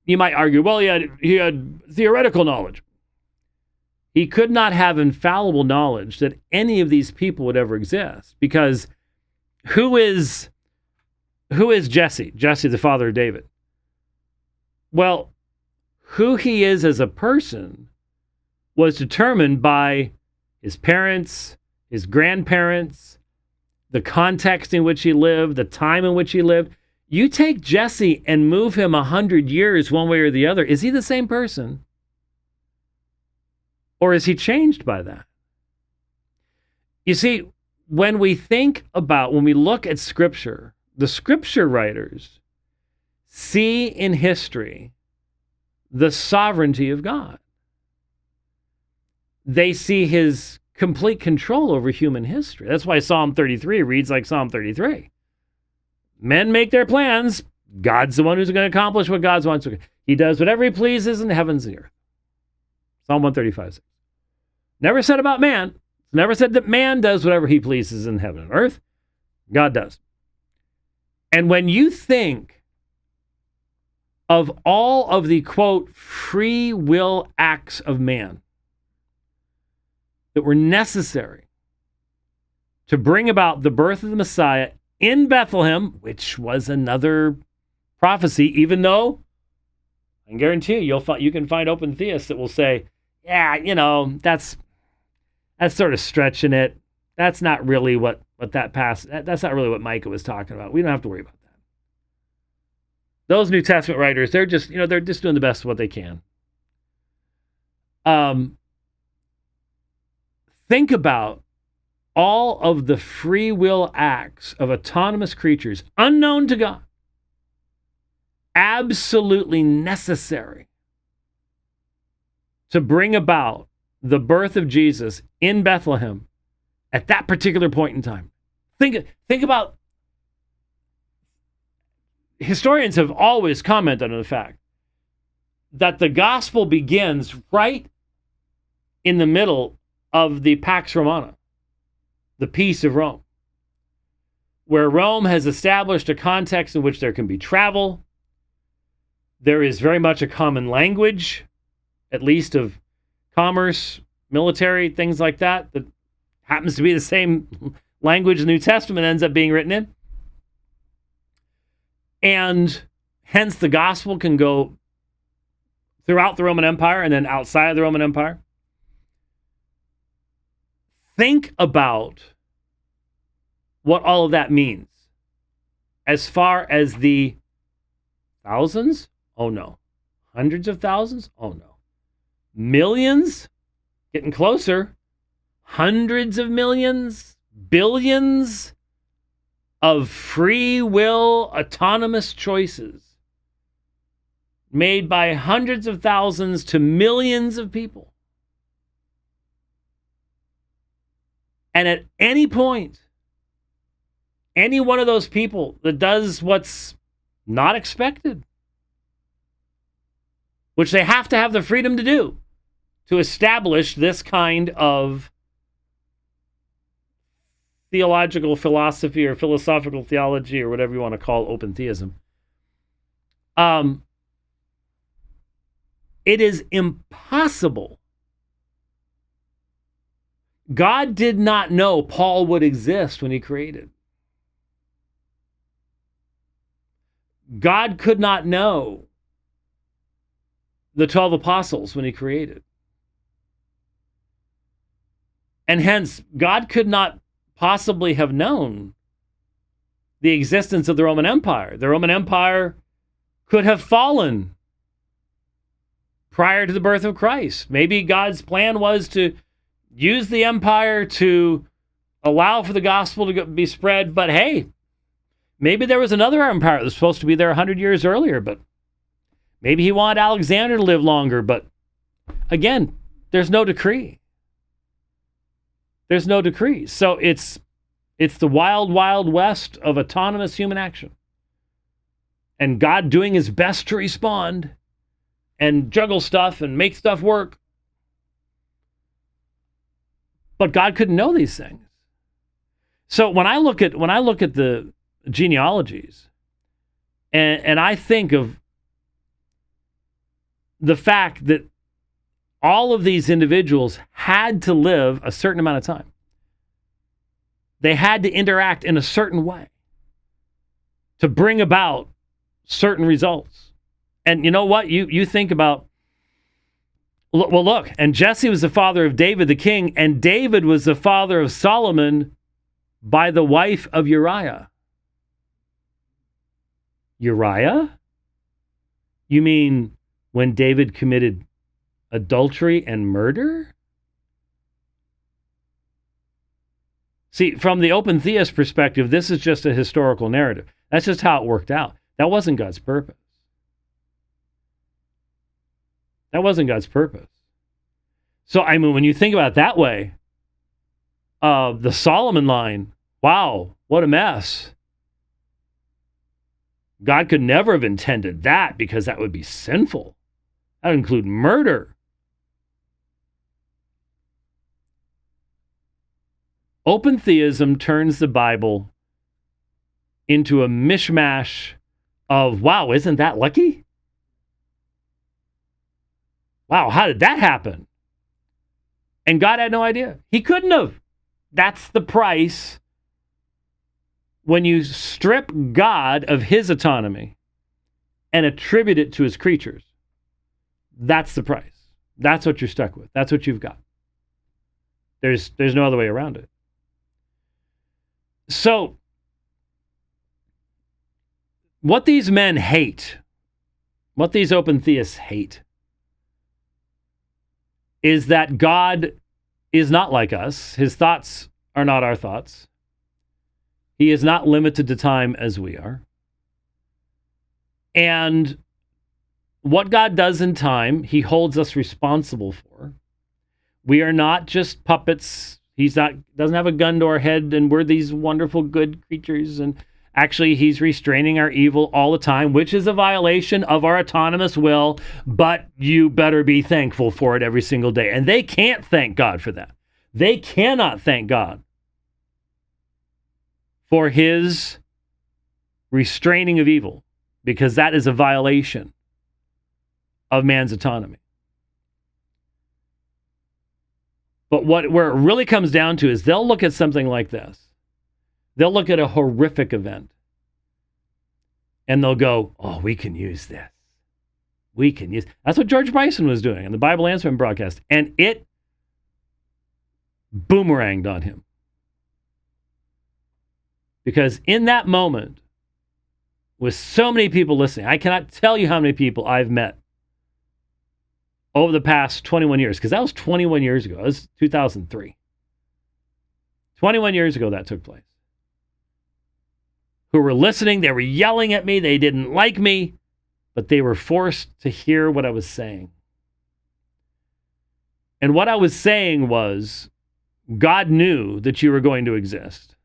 Speaker 1: you might argue, well, he had theoretical knowledge. He could not have infallible knowledge that any of these people would ever exist, because who is Jesse? Jesse, the father of David. Well, who he is as a person was determined by his parents, his grandparents, the context in which he lived, the time in which he lived. You take Jesse and move him 100 years one way or the other. Is he the same person? Or is he changed by that? You see, when we look at Scripture, the Scripture writers see in history the sovereignty of God. They see his complete control over human history. That's why Psalm 33 reads like Psalm 33. Men make their plans. God's the one who's going to accomplish what God wants. He does whatever he pleases in the heavens and the earth. Psalm 135. Never said about man. It's never said that man does whatever he pleases in heaven and earth. God does. And when you think of all of the, quote, free will acts of man that were necessary to bring about the birth of the Messiah in Bethlehem, which was another prophecy, even though I can guarantee you can find open theists that will say, yeah, that's sort of stretching it. That's not really what that's not really what Micah was talking about. We don't have to worry about that. Those New Testament writers, they're just doing the best of what they can. Think about all of the free will acts of autonomous creatures unknown to God, absolutely necessary to bring about the birth of Jesus in Bethlehem at that particular point in time. Think about, historians have always commented on the fact that the gospel begins right in the middle of the Pax Romana, the peace of Rome, where Rome has established a context in which there can be travel. There is very much a common language, at least of commerce, military, things like that happens to be the same language the New Testament ends up being written in. And hence the gospel can go throughout the Roman Empire and then outside of the Roman Empire. Think about what all of that means as far as the thousands? Oh no. Hundreds of thousands? Oh no. Millions? Getting closer. Hundreds of millions? Billions of free will autonomous choices made by hundreds of thousands to millions of people. And at any point, any one of those people that does what's not expected, which they have to have the freedom to do, to establish this kind of theological philosophy or philosophical theology or whatever you want to call open theism. It is impossible. God did not know Paul would exist when he created. God could not know the 12 apostles when he created. And hence, God could not possibly have known the existence of the Roman Empire. The Roman Empire could have fallen prior to the birth of Christ. Maybe God's plan was to use the empire to allow for the gospel to be spread, but hey, maybe there was another empire that was supposed to be there 100 years earlier, but maybe he wanted Alexander to live longer, but again, there's no decree. There's no decree. So it's the wild, wild west of autonomous human action. And God doing his best to respond and juggle stuff and make stuff work. But God couldn't know these things. So when I look at the genealogies and I think of the fact that all of these individuals had to live a certain amount of time. They had to interact in a certain way to bring about certain results. And you know what? You think about, well, look, and Jesse was the father of David the king, and David was the father of Solomon by the wife of Uriah. Uriah? You mean when David committed adultery and murder? See, from the open theist perspective, this is just a historical narrative. That's just how it worked out. That wasn't God's purpose. That wasn't God's purpose. So, I mean, when you think about it that way, the Solomon line, wow, what a mess. God could never have intended that because that would be sinful. That would include murder. Open theism turns the Bible into a mishmash of, wow, isn't that lucky? Wow, how did that happen? And God had no idea. He couldn't have. That's the price when you strip God of his autonomy and attribute it to his creatures. That's the price. That's what you're stuck with. That's what you've got. There's no other way around it. So, what these men hate, what these open theists hate, is that God is not like us. His thoughts are not our thoughts. He is not limited to time as we are. And what God does in time, he holds us responsible for. We are not just puppets. Doesn't have a gun to our head and we're these wonderful good creatures. And actually, he's restraining our evil all the time, which is a violation of our autonomous will, but you better be thankful for it every single day. And they can't thank God for that. They cannot thank God for his restraining of evil, because that is a violation of man's autonomy. But where it really comes down to is they'll look at something like this. They'll look at a horrific event and they'll go, oh, we can use this. We can use. That's what George Bryson was doing in the Bible Answering broadcast. And it boomeranged on him. Because in that moment, with so many people listening, I cannot tell you how many people I've met over the past 21 years, because that was 21 years ago. That was 2003. 21 years ago that took place. Who were listening, they were yelling at me, they didn't like me, but they were forced to hear what I was saying. And what I was saying was, God knew that you were going to exist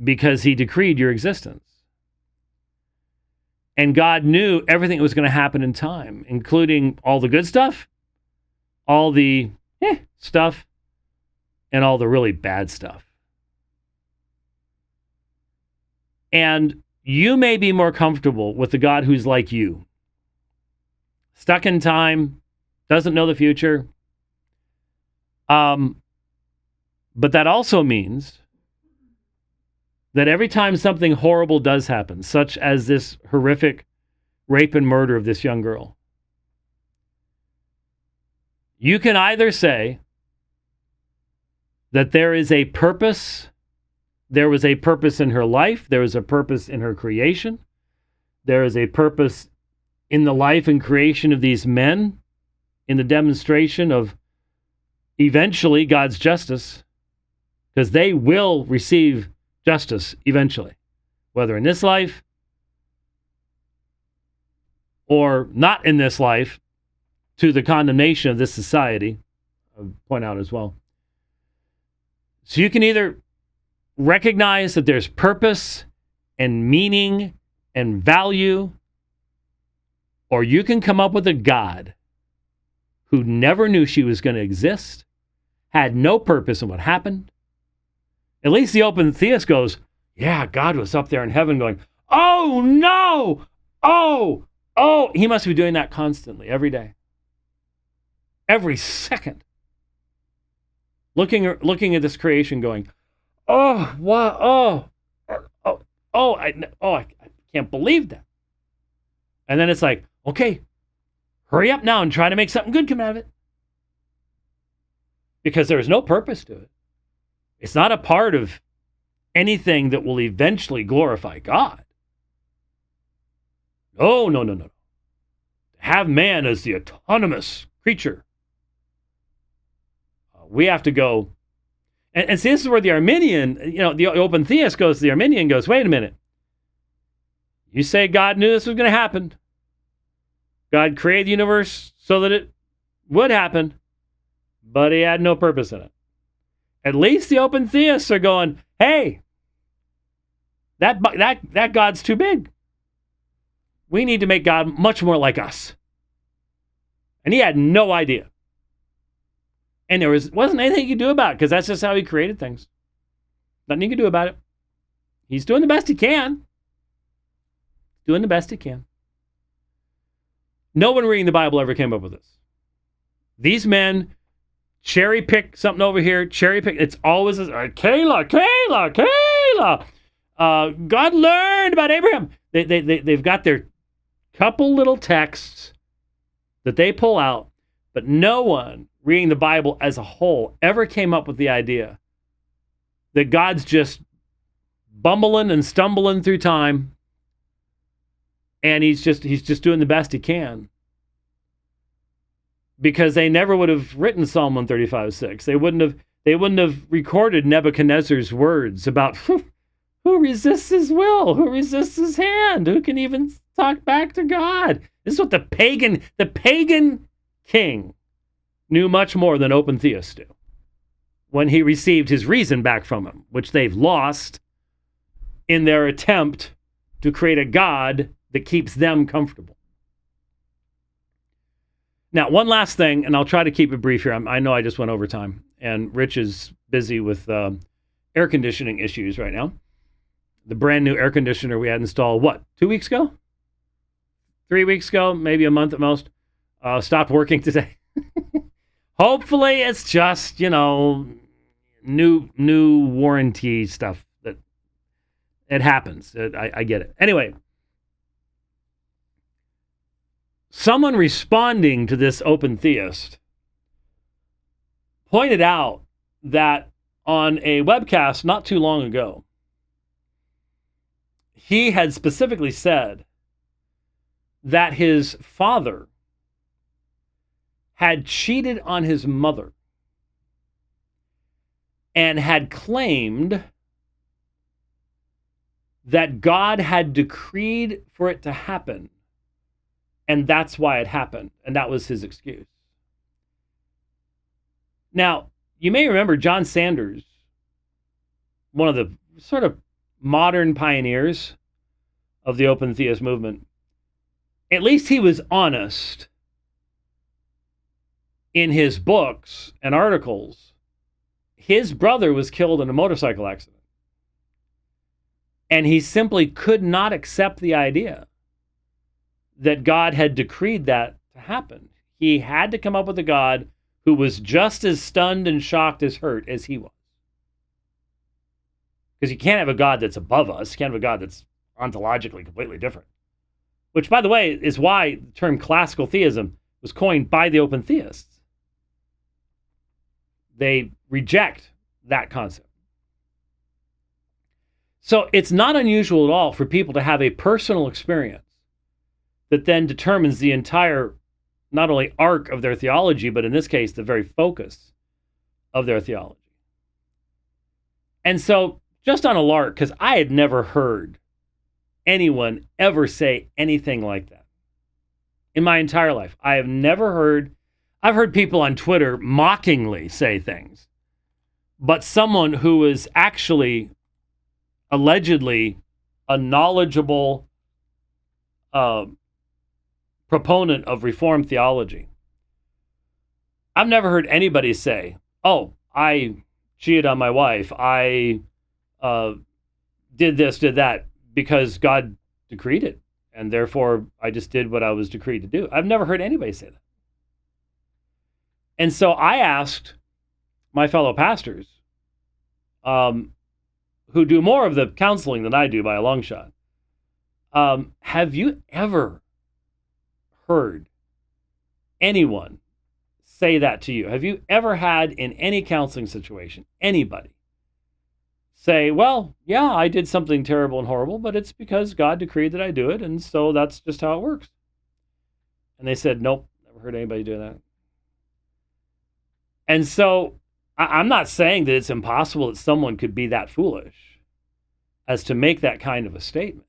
Speaker 1: because he decreed your existence. And God knew everything that was going to happen in time, including all the good stuff, all the stuff, and all the really bad stuff. And you may be more comfortable with the God who's like you, stuck in time, doesn't know the future. But that also means that every time something horrible does happen, such as this horrific rape and murder of this young girl, you can either say that there is a purpose, there was a purpose in her life, there was a purpose in her creation, there is a purpose in the life and creation of these men, in the demonstration of eventually God's justice, because they will receive justice eventually, whether in this life or not in this life, to the condemnation of this society, I'll point out as well. So you can either recognize that there's purpose and meaning and value, or you can come up with a God who never knew she was going to exist, had no purpose in what happened. At least the open theist goes, yeah, God was up there in heaven going, oh no, oh, he must be doing that constantly, every day, every second. Looking at this creation going, oh, wow, I can't believe that. And then it's like, okay, hurry up now and try to make something good come out of it. Because there is no purpose to it. It's not a part of anything that will eventually glorify God. No. Have man as the autonomous creature. We have to go. And see, this is where the Arminian, the open theist goes to the Arminian, goes, wait a minute. You say God knew this was going to happen. God created the universe so that it would happen, but he had no purpose in it. At least the open theists are going, hey, that God's too big. We need to make God much more like us. And he had no idea. And there wasn't anything he could do about it, because that's just how he created things. Nothing he could do about it. He's doing the best he can. Doing the best he can. No one reading the Bible ever came up with this. These men cherry pick something over here, cherry pick. It's always Kayla. God learned about Abraham. They've got their couple little texts that they pull out, but no one reading the Bible as a whole ever came up with the idea that God's just bumbling and stumbling through time, and he's just doing the best he can. Because they never would have written Psalm 135:6. They wouldn't have recorded Nebuchadnezzar's words about who resists his will, who resists his hand, who can even talk back to God. This is what the pagan king knew much more than open theists do when he received his reason back from him, which they've lost in their attempt to create a God that keeps them comfortable. Now, one last thing, and I'll try to keep it brief here. I know I just went over time, and Rich is busy with air conditioning issues right now. The brand new air conditioner we had installed, 2 weeks ago? 3 weeks ago, maybe a month at most. Stopped working today. Hopefully it's just, new warranty stuff. That it happens. I get it. Anyway, someone responding to this open theist pointed out that on a webcast not too long ago, he had specifically said that his father had cheated on his mother and had claimed that God had decreed for it to happen, and that's why it happened, and that was his excuse. Now, you may remember John Sanders, one of the sort of modern pioneers of the open theist movement. At least he was honest in his books and articles. His brother was killed in a motorcycle accident, and he simply could not accept the idea that God had decreed that to happen. He had to come up with a God who was just as stunned and shocked as hurt as he was. Because you can't have a God that's above us. You can't have a God that's ontologically completely different. Which, by the way, is why the term classical theism was coined by the open theists. They reject that concept. So it's not unusual at all for people to have a personal experience that then determines the entire, not only arc of their theology, but in this case, the very focus of their theology. And so, just on a lark, because I had never heard anyone ever say anything like that in my entire life. I've heard people on Twitter mockingly say things, but someone who is actually allegedly a knowledgeable proponent of Reformed theology, I've never heard anybody say, "Oh, I cheated on my wife. I did this, did that, because God decreed it, and therefore I just did what I was decreed to do." I've never heard anybody say that. And so I asked my fellow pastors, who do more of the counseling than I do by a long shot, have you ever heard anyone say that to you? Have you ever had in any counseling situation anybody say, "Well, yeah, I did something terrible and horrible, but it's because God decreed that I do it, and so that's just how it works"? And they said, "Nope, never heard anybody do that." And so I'm not saying that it's impossible that someone could be that foolish as to make that kind of a statement.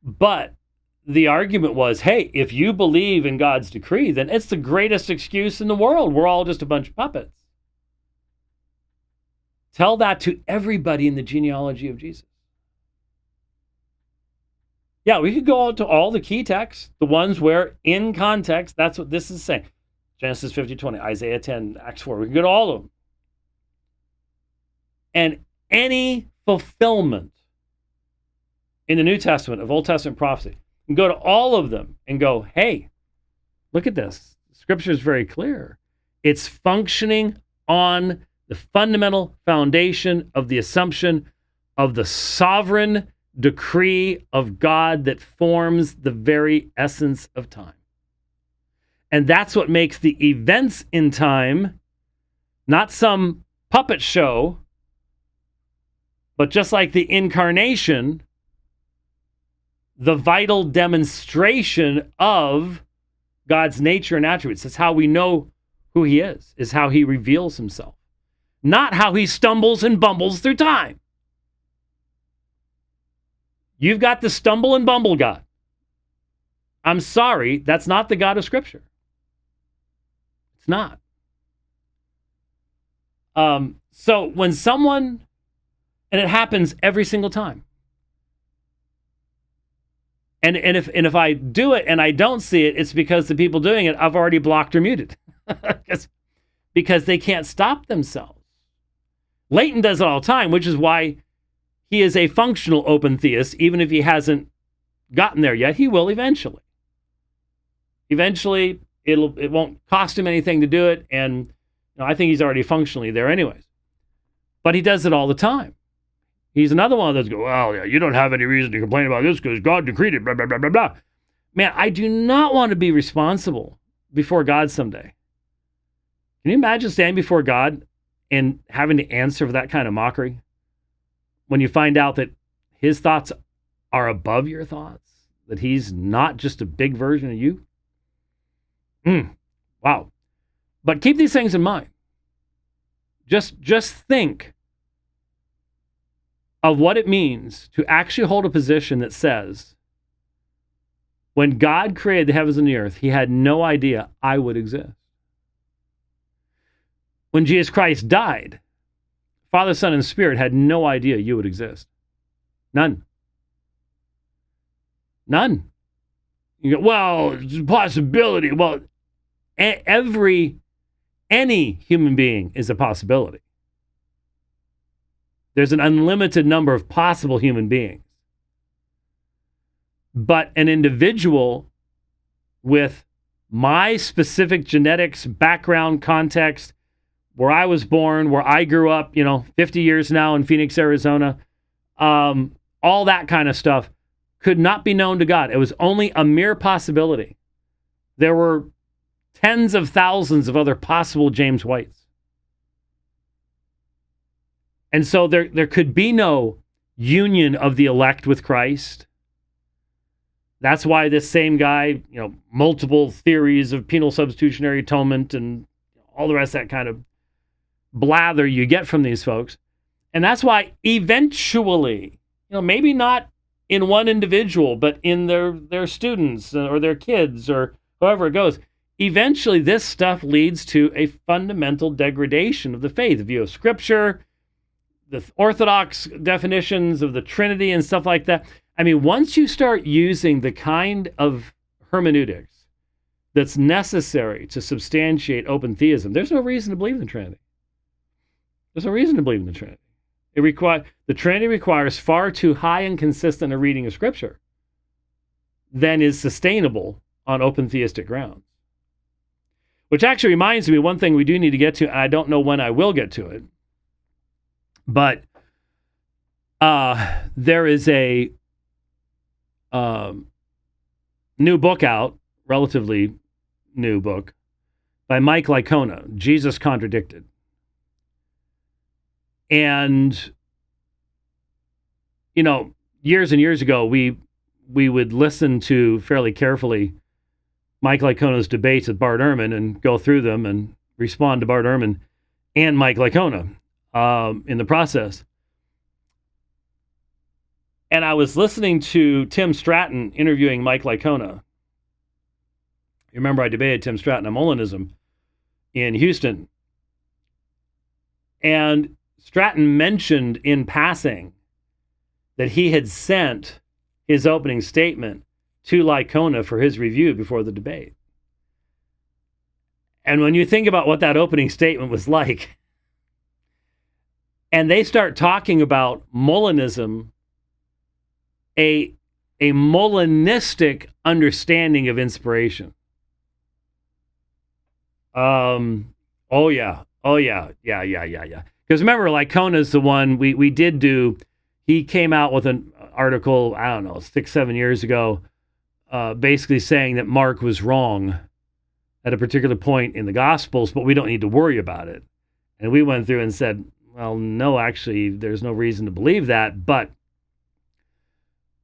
Speaker 1: But the argument was, hey, if you believe in God's decree, then it's the greatest excuse in the world. We're all just a bunch of puppets. Tell that to everybody in the genealogy of Jesus. Yeah, we could go to all the key texts, the ones where in context, that's what this is saying. Genesis 50:20, Isaiah 10, Acts 4. We can go to all of them. And any fulfillment in the New Testament of Old Testament prophecy, and go to all of them and go, hey, look at this. Scripture is very clear. It's functioning on the fundamental foundation of the assumption of the sovereign decree of God that forms the very essence of time. And that's what makes the events in time not some puppet show But just like the incarnation, the vital demonstration of God's nature and attributes, that's how we know who he is how he reveals himself, not how he stumbles and bumbles through time. You've got the stumble and bumble God. I'm sorry, that's not the God of Scripture. It's not. So when someone, and it happens every single time, and if I do it and I don't see it, it's because the people doing it I've already blocked or muted, because they can't stop themselves. Leighton does it all the time, which is why he is a functional open theist, even if he hasn't gotten there yet. He will eventually. Eventually, it won't cost him anything to do it, and I think he's already functionally there anyways. But he does it all the time. He's another one of those go, well, yeah, you don't have any reason to complain about this because God decreed it, blah, blah, blah, blah, blah. Man, I do not want to be responsible before God someday. Can you imagine standing before God and having to answer for that kind of mockery? When you find out that his thoughts are above your thoughts, that he's not just a big version of you. Wow. But keep these things in mind. Just think of what it means to actually hold a position that says, when God created the heavens and the earth, he had no idea I would exist. When Jesus Christ died, Father, Son, and Spirit had no idea you would exist. None. None. You go, well, it's a possibility. Well, any human being is a possibility. There's an unlimited number of possible human beings. But an individual with my specific genetics, background, context, where I was born, where I grew up, 50 years now in Phoenix, Arizona, all that kind of stuff could not be known to God. It was only a mere possibility. There were tens of thousands of other possible James Whites. And so there could be no union of the elect with Christ. That's why this same guy, multiple theories of penal substitutionary atonement and all the rest of that kind of blather you get from these folks. And that's why eventually, maybe not in one individual, but in their students or their kids or however it goes, eventually this stuff leads to a fundamental degradation of the faith. The view of Scripture, the Orthodox definitions of the Trinity and stuff like that. I mean, once you start using the kind of hermeneutics that's necessary to substantiate open theism, there's no reason to believe in the Trinity. There's no reason to believe in the Trinity. The Trinity requires far too high and consistent a reading of Scripture than is sustainable on open theistic grounds. Which actually reminds me, one thing we do need to get to, and I don't know when I will get to it, but there is a new book out, relatively new book, by Mike Licona, Jesus Contradicted. And, years and years ago, we would listen to fairly carefully Mike Licona's debates with Bart Ehrman and go through them and respond to Bart Ehrman and Mike Licona in the process. And I was listening to Tim Stratton interviewing Mike Licona. You remember I debated Tim Stratton on Molinism in Houston. And Stratton mentioned in passing that he had sent his opening statement to Licona for his review before the debate. And when you think about what that opening statement was like, and they start talking about Molinism, a Molinistic understanding of inspiration. Oh yeah. Because remember, Licona's the one we did do. He came out with an article, I don't know, 6-7 years ago, basically saying that Mark was wrong at a particular point in the Gospels, but we don't need to worry about it. And we went through and said, well, no, actually, there's no reason to believe that.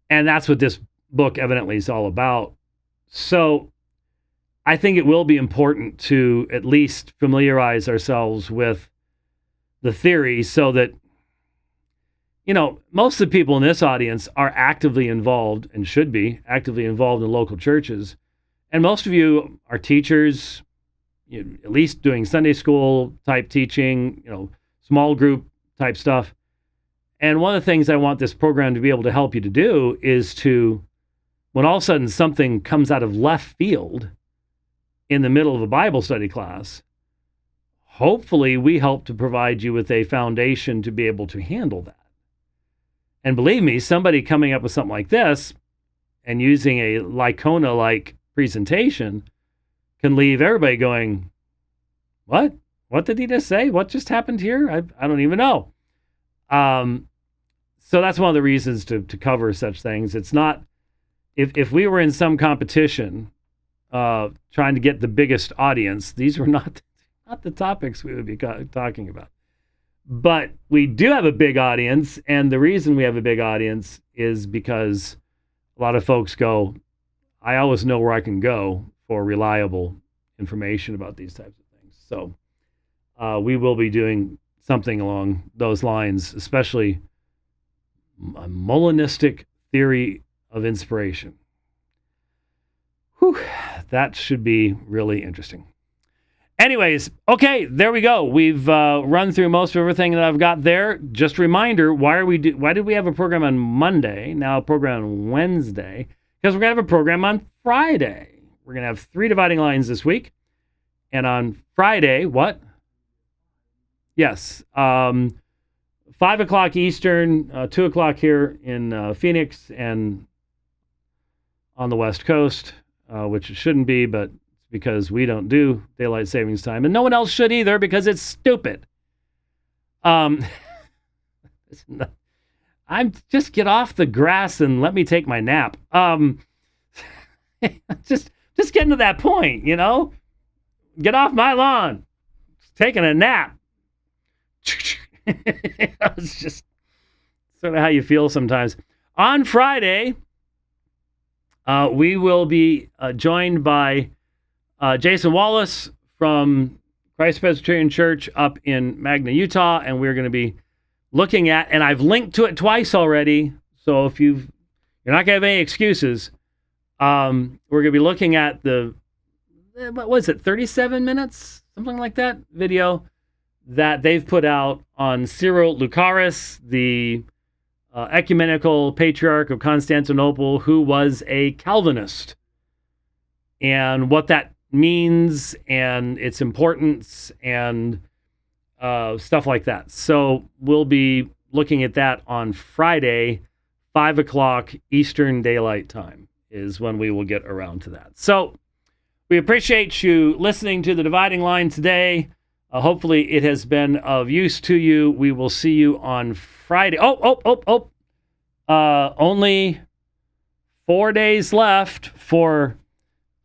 Speaker 1: And that's what this book evidently is all about. So I think it will be important to at least familiarize ourselves with the theory so that, most of the people in this audience are actively involved and should be actively involved in local churches. And most of you are teachers, at least doing Sunday school type teaching, small group type stuff. And one of the things I want this program to be able to help you to do is to, when all of a sudden something comes out of left field in the middle of a Bible study class, hopefully we help to provide you with a foundation to be able to handle that. And believe me, somebody coming up with something like this and using a Lycona-like presentation can leave everybody going, what? What did he just say? What just happened here? I don't even know. So that's one of the reasons to cover such things. It's not, if we were in some competition trying to get the biggest audience, these were not the topics we would be talking about. But we do have a big audience, and the reason we have a big audience is because a lot of folks go, I always know where I can go for reliable information about these types of things. So we will be doing something along those lines, especially a Molinistic theory of inspiration. Whew, that should be really interesting. Anyways, okay, there we go. We've run through most of everything that I've got there. Just a reminder, why did we have a program on Monday, now a program on Wednesday? Because we're going to have a program on Friday. We're going to have 3 dividing lines this week. And on Friday, what? Yes, 5 o'clock Eastern, 2 o'clock here in Phoenix and on the West Coast, which it shouldn't be, but because we don't do daylight savings time, and no one else should either because it's stupid. I'm just get off the grass and let me take my nap. Just getting to that point, get off my lawn. Just taking a nap. It's just sort of how you feel sometimes. On Friday, we will be joined by Jason Wallace from Christ Presbyterian Church up in Magna, Utah, and we're going to be looking at, and I've linked to it twice already, so if you're not going to have any excuses, we're going to be looking at what was it, 37 minutes, something like that, video that they've put out on Cyril Lucaris, the ecumenical patriarch of Constantinople, who was a Calvinist, and what that means and its importance and stuff like that. So we'll be looking at that on Friday, 5 o'clock Eastern Daylight Time is when we will get around to that. So we appreciate you listening to The Dividing Line today. Hopefully it has been of use to you. We will see you on Friday. Only 4 days left for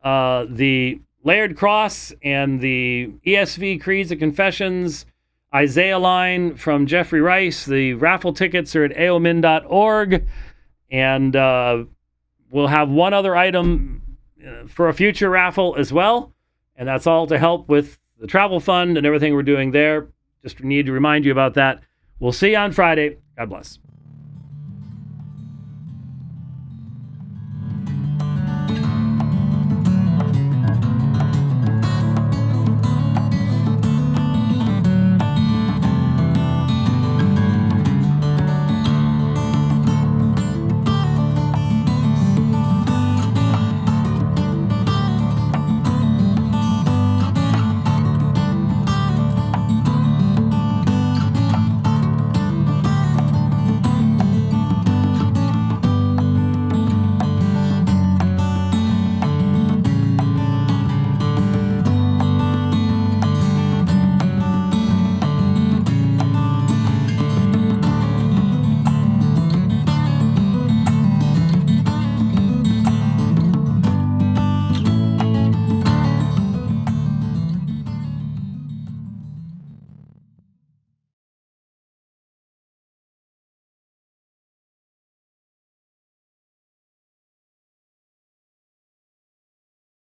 Speaker 1: the Layered Cross and the ESV Creeds and Confessions Isaiah line from Jeffrey Rice. The raffle tickets are at aomin.org. And we'll have one other item for a future raffle as well. And that's all to help with the travel fund and everything we're doing there. Just need to remind you about that. We'll see you on Friday. God bless.